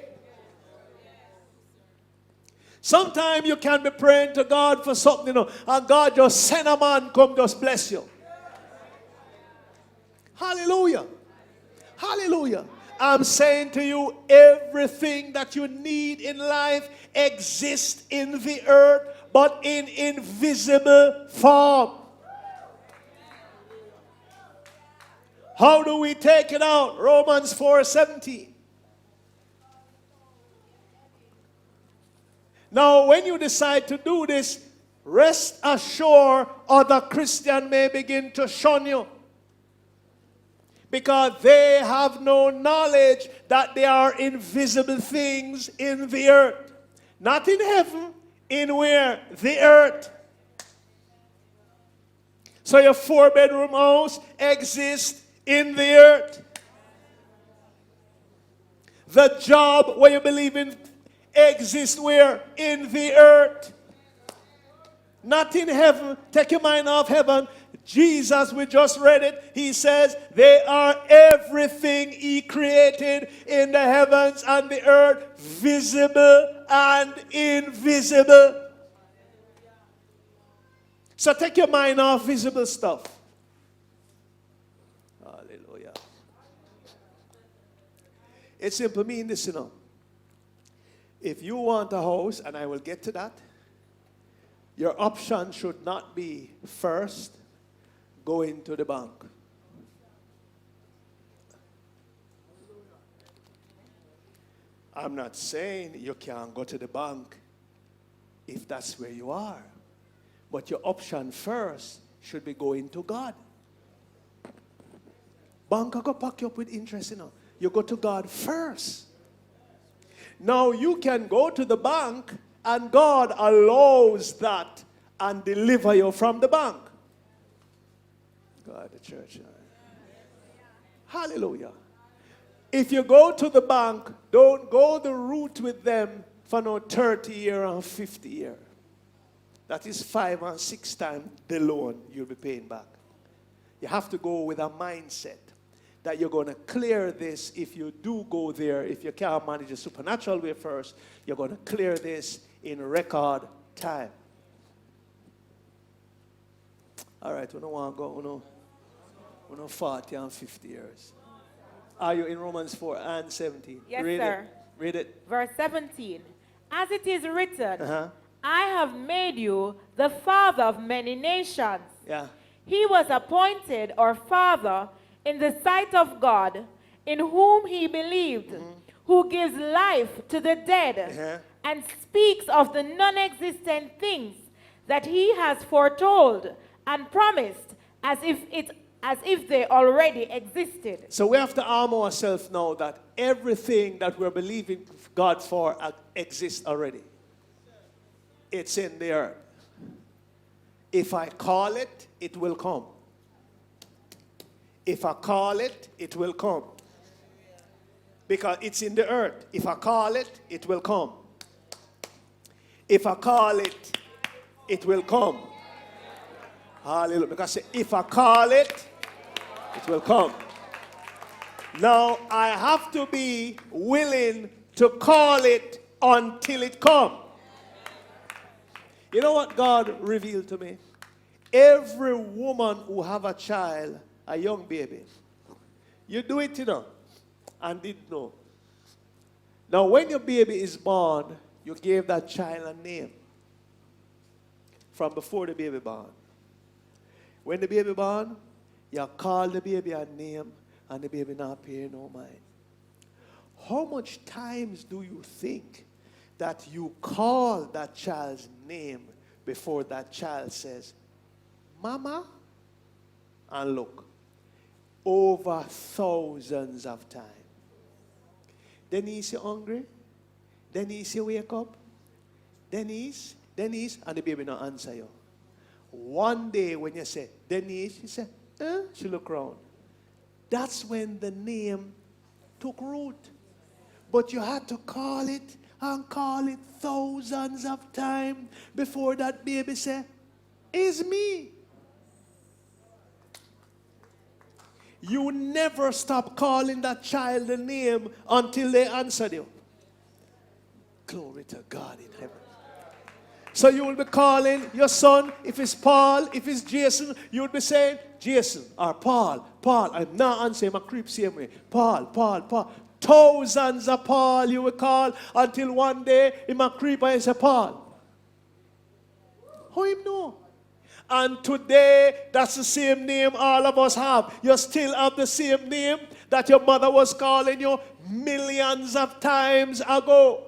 Sometimes you can be praying to God for something, and God just send a man come just bless you. Hallelujah. Hallelujah. I'm saying to you, everything that you need in life exists in the earth, but in invisible form. How do we take it out? Romans 4:17. Now, when you decide to do this, rest assured other Christians may begin to shun you. Because they have no knowledge that there are invisible things in the earth. Not in heaven, in where? The earth. So your 4-bedroom house exists in the earth. The job where you believe in exists where? In the earth. Not in heaven. Take your mind off heaven. Jesus, we just read it. He says they are everything he created in the heavens and the earth, visible and invisible. So take your mind off visible stuff. Hallelujah. It simply means this, If you want a house, and I will get to that, your option should not be first going to the bank. I'm not saying you can't go to the bank if that's where you are. But your option first should be going to God. Bank will go pack you up with interest, You go to God first. Now you can go to the bank and God allows that and deliver you from the bank. God, the church. Hallelujah. If you go to the bank, don't go the route with them for no 30 year and 50 year. That is 5 and 6 times the loan you'll be paying back. You have to go with a mindset that you're going to clear this if you do go there. If you can't manage a supernatural way first, you're going to clear this in record time. All right, we don't want to go, we know 40 and 50 years. Are you in Romans 4 and 17? Yes, Read sir. it. Read it. Verse 17. As it is written, Uh-huh. I have made you the father of many nations. Yeah. He was appointed our father in the sight of God, in whom he believed, who gives life to the dead, Uh-huh. and speaks of the non-existent things that he has foretold and promised as if they already existed. So we have to arm ourselves now that everything that we're believing God for exists already. It's in the earth. If I call it, it will come. If I call it, it will come. Because it's in the earth. If I call it, it will come. If I call it, it will come. Hallelujah. Because if I call it, it will come. Now, I have to be willing to call it until it comes. You know what God revealed to me? Every woman who have a child, a young baby, you do it, and didn't know. Now, when your baby is born, you gave that child a name from before the baby born. When the baby born, you call the baby a name, and the baby not pay no mind. How much times do you think that you call that child's name before that child says, Mama? And look, over thousands of times. Denise, you hungry? Denise, you wake up? Denise, and the baby not answer you. One day when you say, Denise, she said, she look around. That's when the name took root. But you had to call it and call it thousands of times before that baby said, it's me. You never stop calling that child the name until they answer you. Glory to God in heaven. So you will be calling your son, if it's Paul, if it's Jason, you will be saying, Jason or Paul. I'm not answering my creep same way. Paul. Thousands of Paul you will call until one day in my creep I say Paul. How him know? And today, that's the same name all of us have. You still have the same name that your mother was calling you millions of times ago.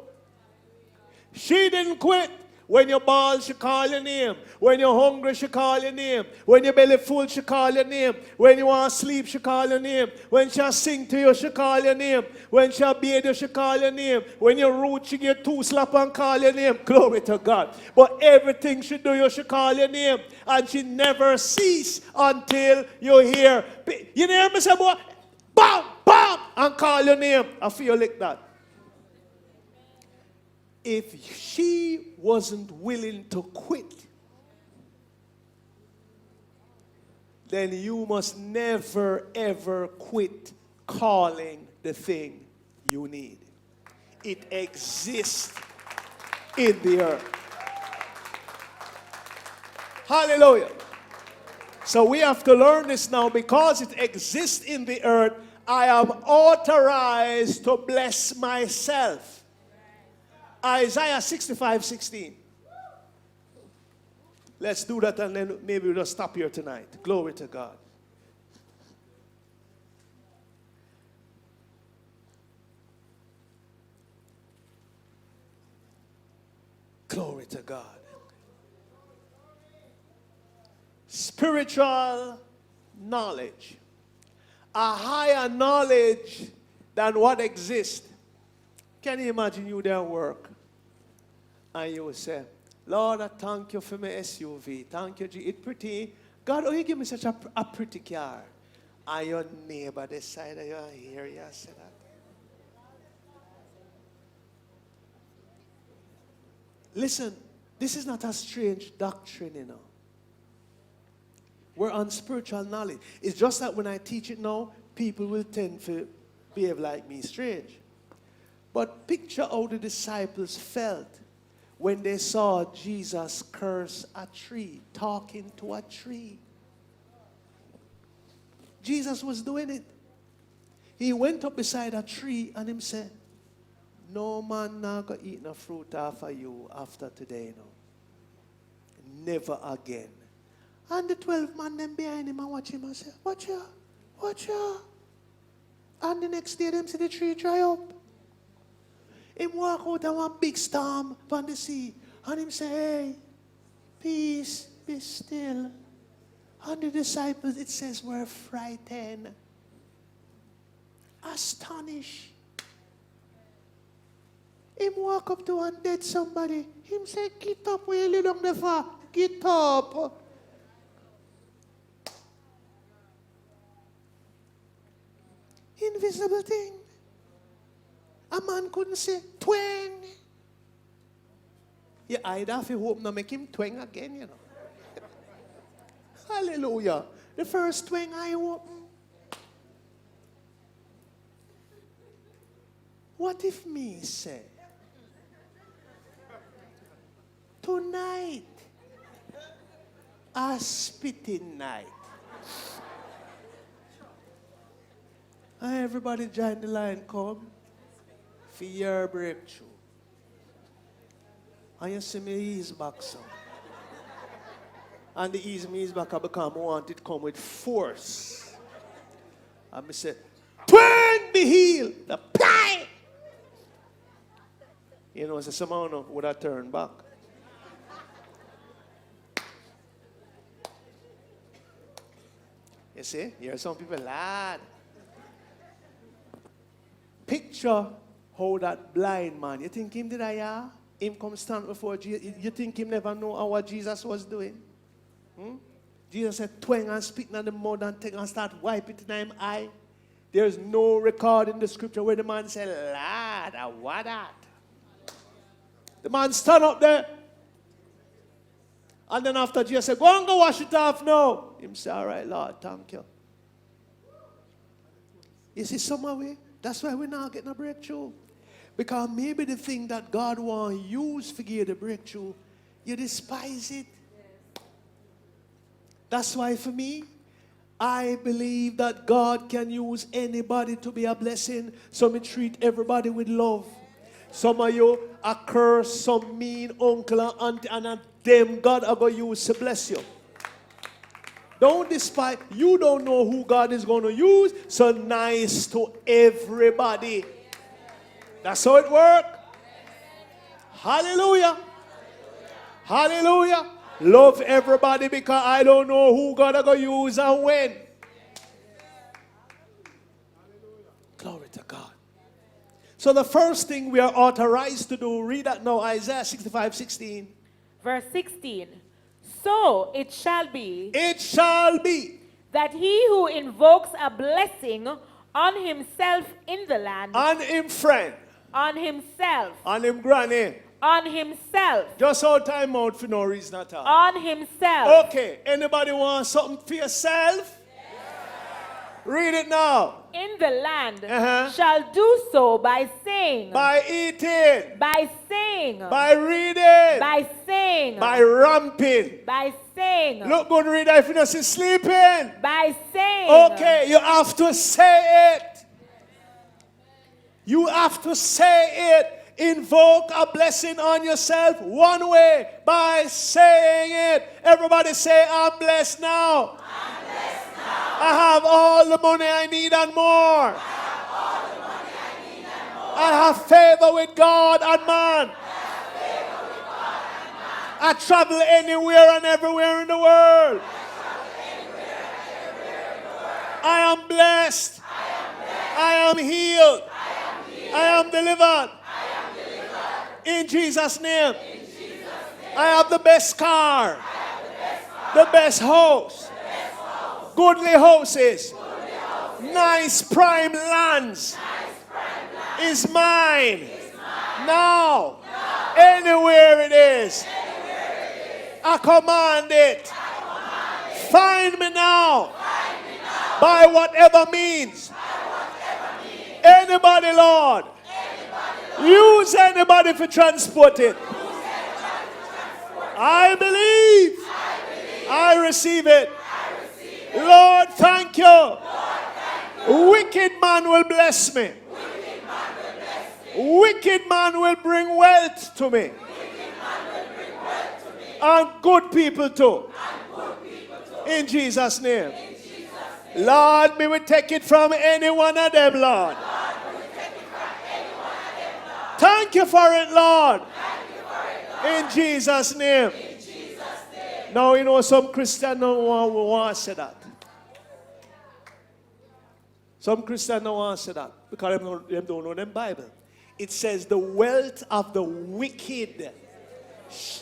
She didn't quit. When you're bald, she call your name. When you're hungry, she call your name. When you're belly full, she call your name. When you want to sleep, she call your name. When she sing to you, she call your name. When she bathe you, she call your name. When you're rude, she give 2 slap and call your name. Glory to God. But everything she do, you she call your name. And she never cease until you hear. You hear me say, boy, bam, and call your name. I feel like that. If she wasn't willing to quit, then you must never, ever quit calling the thing you need. It exists in the earth. Hallelujah. So we have to learn this now because it exists in the earth. I am authorized to bless myself. Isaiah 65:16. Let's do that and then maybe we'll just stop here tonight. Glory to God. Glory to God. Spiritual knowledge. A higher knowledge than what exists. Can you imagine you there work and you will say, Lord, I thank you for my SUV. Thank you, it's pretty. God, oh, you give me such a pretty car. And your neighbor decided you hear you say that. Listen, this is not a strange doctrine, you know. We're on spiritual knowledge. It's just that when I teach it now, people will tend to behave like me strange. But picture how the disciples felt when they saw Jesus curse a tree, talking to a tree. Jesus was doing it. He went up beside a tree and him said, no man not gonna eat no fruit off of you after today, no. Never again. And the 12 men them behind him and watch him and say, watch ya, watch ya. And the next day them see the tree dry up. Him walk out and one big storm on the sea. And him say, hey, peace, be still. And the disciples, it says, were frightened, astonished. Him walk up to one dead somebody. Him say, get up where you lay down there for. Get up. Invisible thing. A man couldn't say, twang. Yeah, I'd have to hope not make him twang again, you know. Hallelujah. The first twang I open. What if me say, tonight, a spitting night. And everybody join the line, come for your breakthrough. And you see me ease back some. And the ease me ease back, I become want it come with force. And I say, twin be healed, the pie. You know, so someone would have turned back. You see, here are some people, lad. Picture how that blind man, you think him did I hear? Him come stand before Jesus. You think him never know what Jesus was doing? Jesus said, twang and spitting on the mud and take and start wiping it in him eye. There's no record in the scripture where the man said, lad, what that? The man stand up there. And then after Jesus said, go and go wash it off now. Him say, all right, Lord, thank you. You see, somewhere, that's why we're not getting a breakthrough. Because maybe the thing that God wants to use for you the breakthrough, you despise it. That's why for me, I believe that God can use anybody to be a blessing. So me treat everybody with love. Some of you a curse, some mean uncle and auntie, and them God are going to use to bless you. Don't despise. You don't know who God is going to use. So nice to everybody. That's how it works. Hallelujah. Hallelujah. Love everybody because I don't know who God is going to use and when. Glory to God. So the first thing we are authorized to do, read that now, Isaiah 65:16. Verse 16. So it shall be. It shall be. That he who invokes a blessing on himself in the land. On him friend. On himself. On him granny. On himself. Just out time out for no reason at all. On himself. Okay. Anybody want something for yourself? Read it now. In the land shall do so by saying. By eating. By saying. By reading. By saying. By ramping. By saying. Look good, read if you're not sleeping. By saying. Okay, you have to say it. You have to say it. Invoke a blessing on yourself one way, by saying it. Everybody say, I'm blessed now. I'm blessed now. I have all the money I need and more. I have all the money I need and more. I have favor with God and man. I have favor with God and man. I travel anywhere and everywhere in the world. I travel anywhere and everywhere in the world. I am blessed. I am blessed. I am healed. I am healed. I am delivered. I am delivered. In Jesus' name. In Jesus' name. I have the best car. I have the best car. The best house. The best house. Goodly houses. Goodly houses. Nice prime lands. Nice prime land. Is mine. Is mine. Now. Anywhere it is. Anywhere it is. I command it. I command it. Find me now. Find me now. By whatever means. By whatever means. Anybody, Lord. Anybody, Lord. Use anybody for transport it. Use anybody to transport. I believe. I believe. I receive it. I receive Lord, thank you. Wicked man will bless me. Wicked man will bring wealth to me. And good people too. In Jesus' name. Lord, may we take it from any one of them, Lord. Thank you for it, Lord. In Jesus' name. Now, you know, some Christians don't want to say that. Some Christians don't want to say that because they don't know them Bible. It says the wealth of the wicked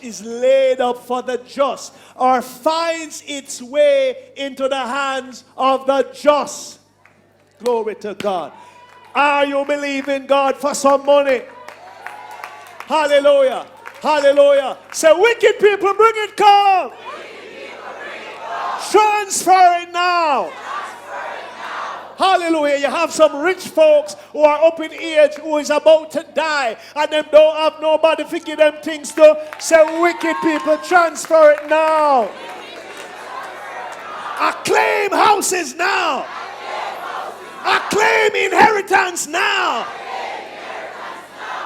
is laid up for the just, or finds its way into the hands of the just. Glory to God. Are you believing God for some money? Hallelujah. Hallelujah. Say, wicked people, bring it come. Transfer it now. Hallelujah. You have some rich folks who are up in age who is about to die and them don't have nobody to give them things to. Say, wicked people, transfer it now. Acclaim houses now. Acclaim inheritance now.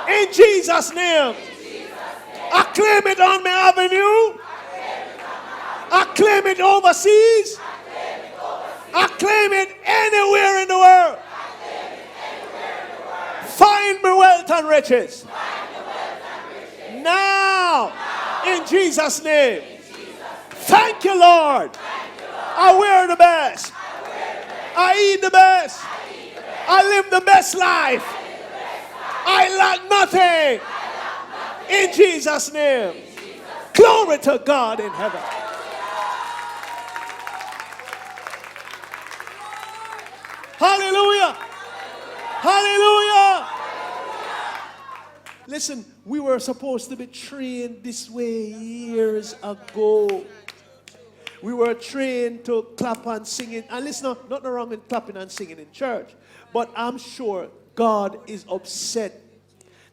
In Jesus' name. Acclaim it on my avenue. Acclaim it overseas. Acclaim it anywhere in the world. Find me wealth and riches. Now. In Jesus' name. Thank you, Lord. I wear the best. I eat the best. I live the best life. I lack nothing. In Jesus' name. Glory to God in heaven. Hallelujah. Hallelujah. Listen, we were supposed to be trained this way years ago. We were trained to clap and sing it. And listen, nothing wrong with clapping and singing in church. But I'm sure God is upset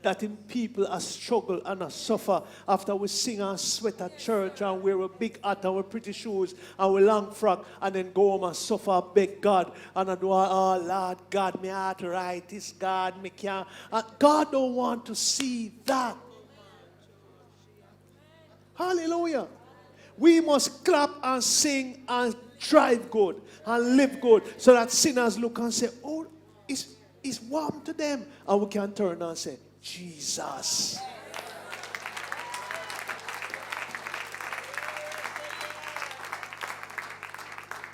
that in people are struggle and are suffer after we sing and sweat at church and wear a big hat and wear pretty shoes and we long frock and then go home and suffer and beg God and I do, oh Lord God, me arthritis, God, me can't. God don't want to see that. Hallelujah. We must clap and sing and drive good and live good so that sinners look and say, oh, it's warm to them. And we can turn and say, Jesus.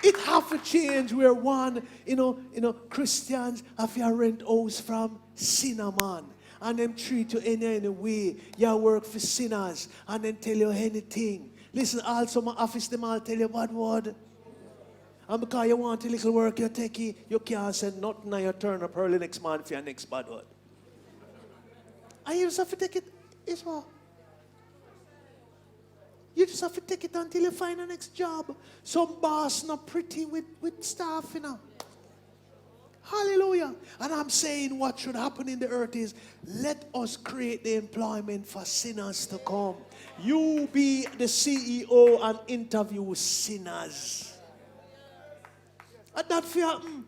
It have to change where one, Christians have to rent house from sinner man. And them treat you any way. You work for sinners and then tell you anything. Listen, also my office, them all tell you bad word. And because you want a little work, you take it, you can't say nothing and you turn up early next month for your next bad word. And you just have to take it, it's all. You just have to take it until you find the next job. Some boss not pretty with staff, Hallelujah. And I'm saying what should happen in the earth is, let us create the employment for sinners to come. You be the CEO and interview sinners. And that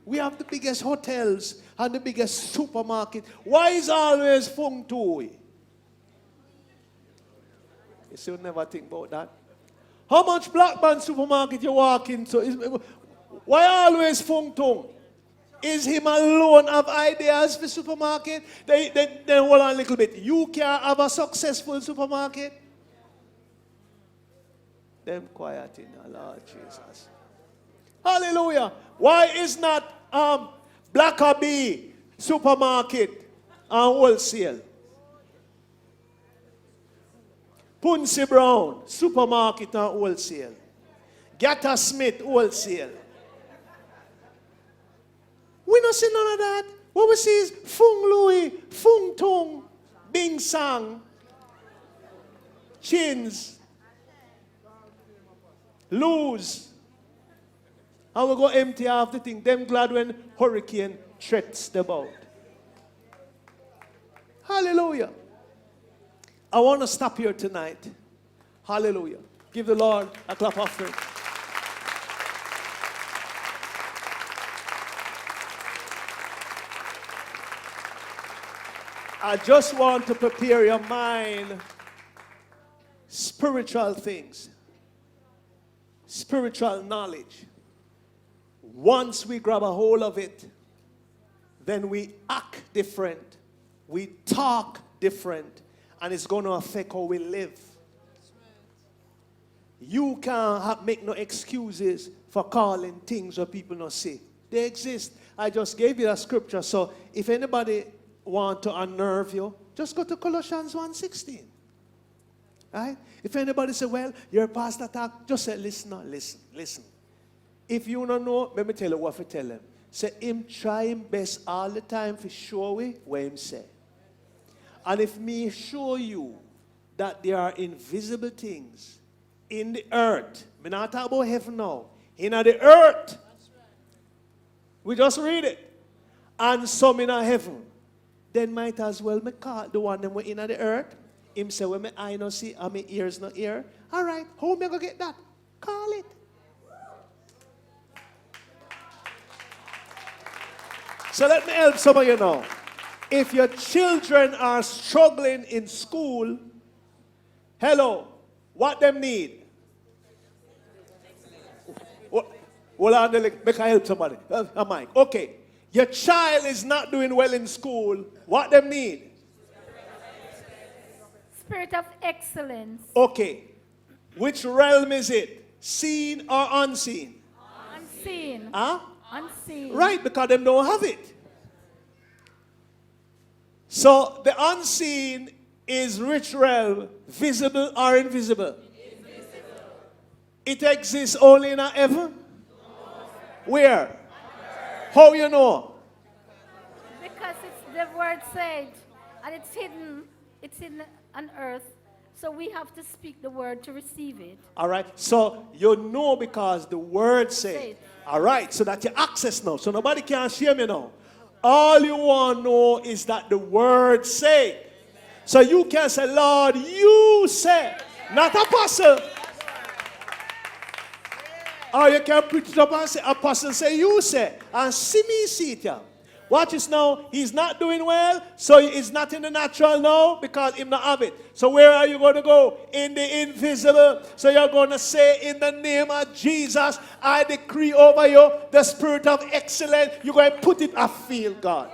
we have the biggest hotels and the biggest supermarket. Why is always fung tui? You still never think about that. How much black man supermarket you walk into? Why always fung tung? Is him alone have ideas for supermarket? Then hold on a little bit. You can't have a successful supermarket? Them quiet in the Lord Jesus. Hallelujah. Why is not Blackaby supermarket and wholesale? Punsi Brown supermarket and wholesale. Gatta Smith wholesale. We don't see none of that. What we see is Fung Louis, Fung Tung, Bing Sang, Chins, Lose. And we go empty half the thing. Them glad when hurricane threats them out. Hallelujah. I want to stop here tonight. Hallelujah. Give the Lord a clap of praise. I just want to prepare your mind. Spiritual things, spiritual knowledge. Once we grab a hold of it, then we act different, we talk different, and it's going to affect how we live. You can't make no excuses for calling things what people not say. They exist. I just gave you a scripture, so if anybody want to unnerve you, just go to Colossians 1:16. Right? If anybody say, well, your pastor talk, just say, listen. If you don't know, let me tell you what to tell him. Say, him try him best all the time for show we what him say. And if me show you that there are invisible things in the earth, me not talk about heaven now, in the earth, we just read it, and some in heaven, then might as well me call the one that were in the earth. Him say, when my eye no see and my ears no hear. All right, how am I going to get that? Call it. So let me help some of you now. If your children are struggling in school, hello, what them need? Hold on, make I help somebody. Mike. Okay, your child is not doing well in school. What them need? Spirit of excellence. Okay. Which realm is it? Seen or unseen? Unseen. Huh? Unseen. Right, because them don't have it. So the unseen is which realm? Visible or invisible? Invisible. It exists only in heaven? No. Where? How you know? Because it's the word said, and it's hidden. It's in on earth, so we have to speak the word to receive it. All right, so you know because the word said. All right, so that you access now, so nobody can shame you now. All you want to know is that the word said. So you can say, Lord, you said, not apostle. Or you can put it up and say, apostle say, you said, and see me see it here. Watch this now. He's not doing well, so it's not in the natural now because him not have it. So where are you going to go? In the invisible. So you're going to say, in the name of Jesus, I decree over you the spirit of excellence. You're going to put it, I feel God.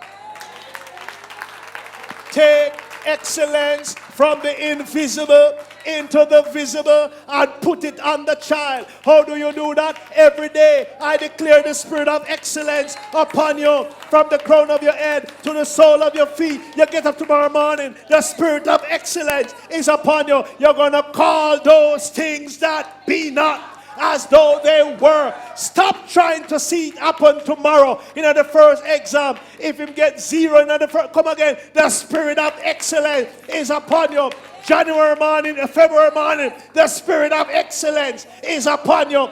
Take excellence from the invisible into the visible and put it on the child. How do you do that? Every day I declare the spirit of excellence upon you from the crown of your head to the sole of your feet. You get up tomorrow morning, the spirit of excellence is upon you. You're going to call those things that be not as though they were. Stop trying to see it happen tomorrow. The first exam, if you get 0 in the first, come again, the spirit of excellence is upon you. January morning, February morning, the spirit of excellence is upon you.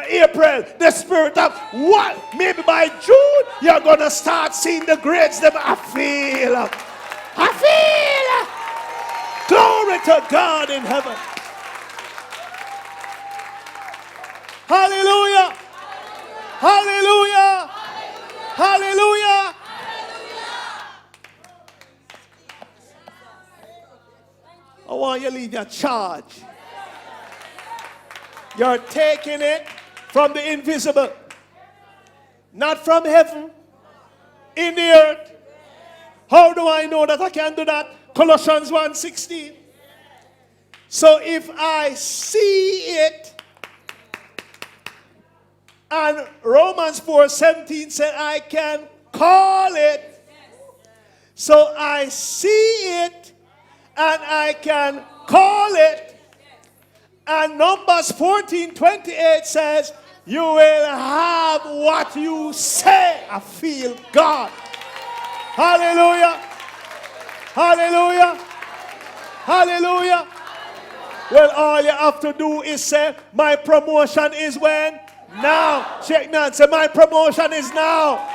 April, the spirit of what? Maybe by June, you're going to start seeing the grades. I feel. Glory to God in heaven. Hallelujah. Hallelujah. Hallelujah. I want you to leave your charge. You're taking it from the invisible, not from heaven, in the earth. How do I know that I can do that? Colossians 1:16. So if I see it, and Romans 4:17 said I can call it. So I see it and I can call it. And Numbers 14:28 says, you will have what you say. I feel God. Hallelujah. Hallelujah. Hallelujah. Well, all you have to do is say, my promotion is when? Now. Shake me and say, my promotion is now.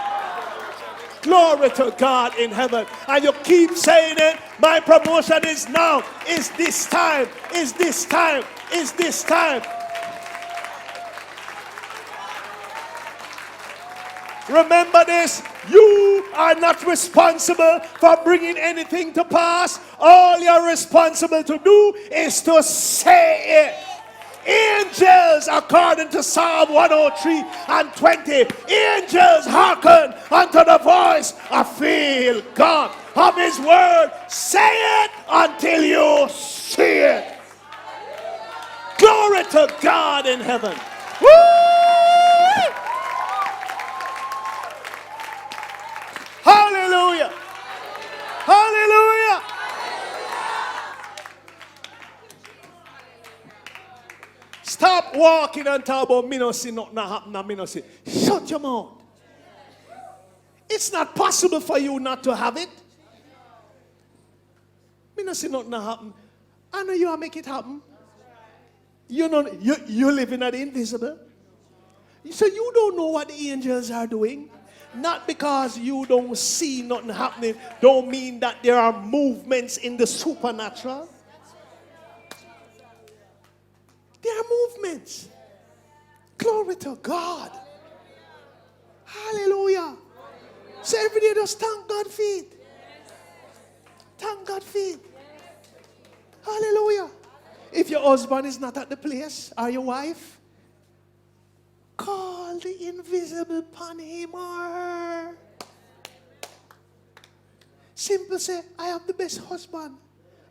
Glory to God in heaven. And you keep saying it. My promotion is now. Is this time. Is this time. Is this time. Remember this. You are not responsible for bringing anything to pass. All you're responsible to do is to say it. Angels, according to Psalm 103 and 20, angels hearken unto the voice of feel God of his word. Say it until you see it. Glory to God in heaven. Woo! Hallelujah. Hallelujah. Stop walking and talk about me no see nothing happen and me no see. Shut your mouth. It's not possible for you not to have it. Me no see nothing happen. I know you will make it happen. You know you living at the invisible. So you don't know what the angels are doing. Not because you don't see nothing happening, don't mean that there are movements in the supernatural. There are movements. Glory to God. Hallelujah. So every day just thank God for it. Thank God for it. Hallelujah. If your husband is not at the place, or your wife, call the invisible upon him or her. Simple say, I have the best husband.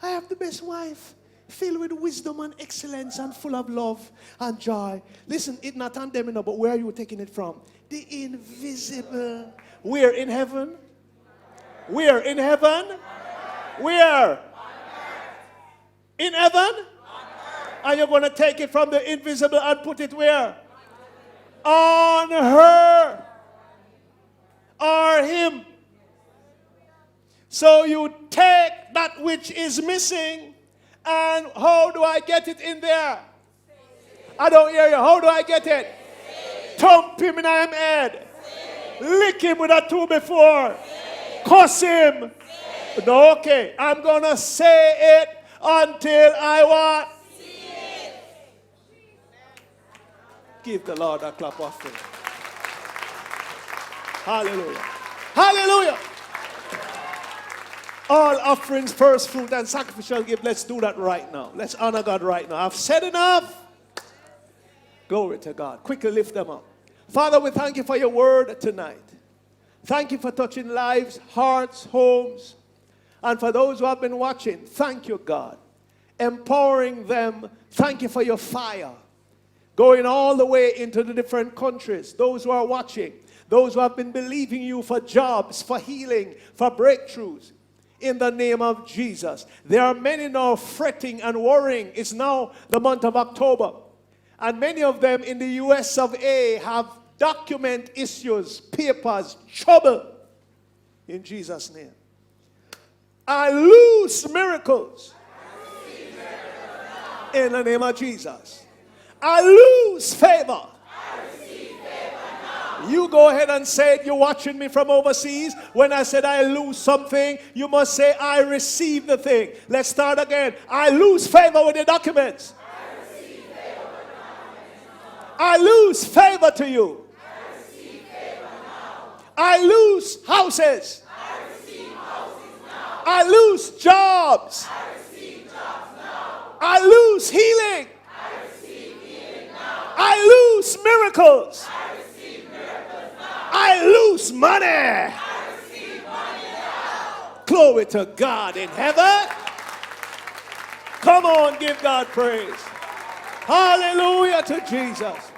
I have the best wife. Filled with wisdom and excellence and full of love and joy. Listen, it's not on them, but where are you taking it from? The invisible. Where in heaven? Where in heaven? Where? In heaven? And you're going to take it from the invisible and put it where? On her or him. So you take that which is missing, and how do I get it in there? I don't hear you. How do I get it? Thump him in his head. Lick him with a 2 before. Cuss him. No, okay. I'm going to say it until I what? Give the Lord a clap of faith. Hallelujah. Hallelujah. All offerings, first fruit, and sacrificial gift. Let's do that right now. Let's honor God right now. I've said enough. Glory to God. Quickly lift them up. Father, we thank you for your word tonight. Thank you for touching lives, hearts, homes. And for those who have been watching, thank you, God. Empowering them. Thank you for your fire. Going all the way into the different countries. Those who are watching. Those who have been believing you for jobs, for healing, for breakthroughs. In the name of Jesus. There are many now fretting and worrying. It's now the month of October. And many of them in the US of A have document issues, papers, trouble. In Jesus' name. I lose miracles. In the name of Jesus. I lose favor. You go ahead and say it. You're watching me from overseas. When I said I lose something, you must say I receive the thing. Let's start again. I lose favor with the documents. I lose favor to you. I lose houses. I lose jobs. I lose healing. I lose miracles. I lose money. Glory to God in heaven. Come on, give God praise. Hallelujah to Jesus.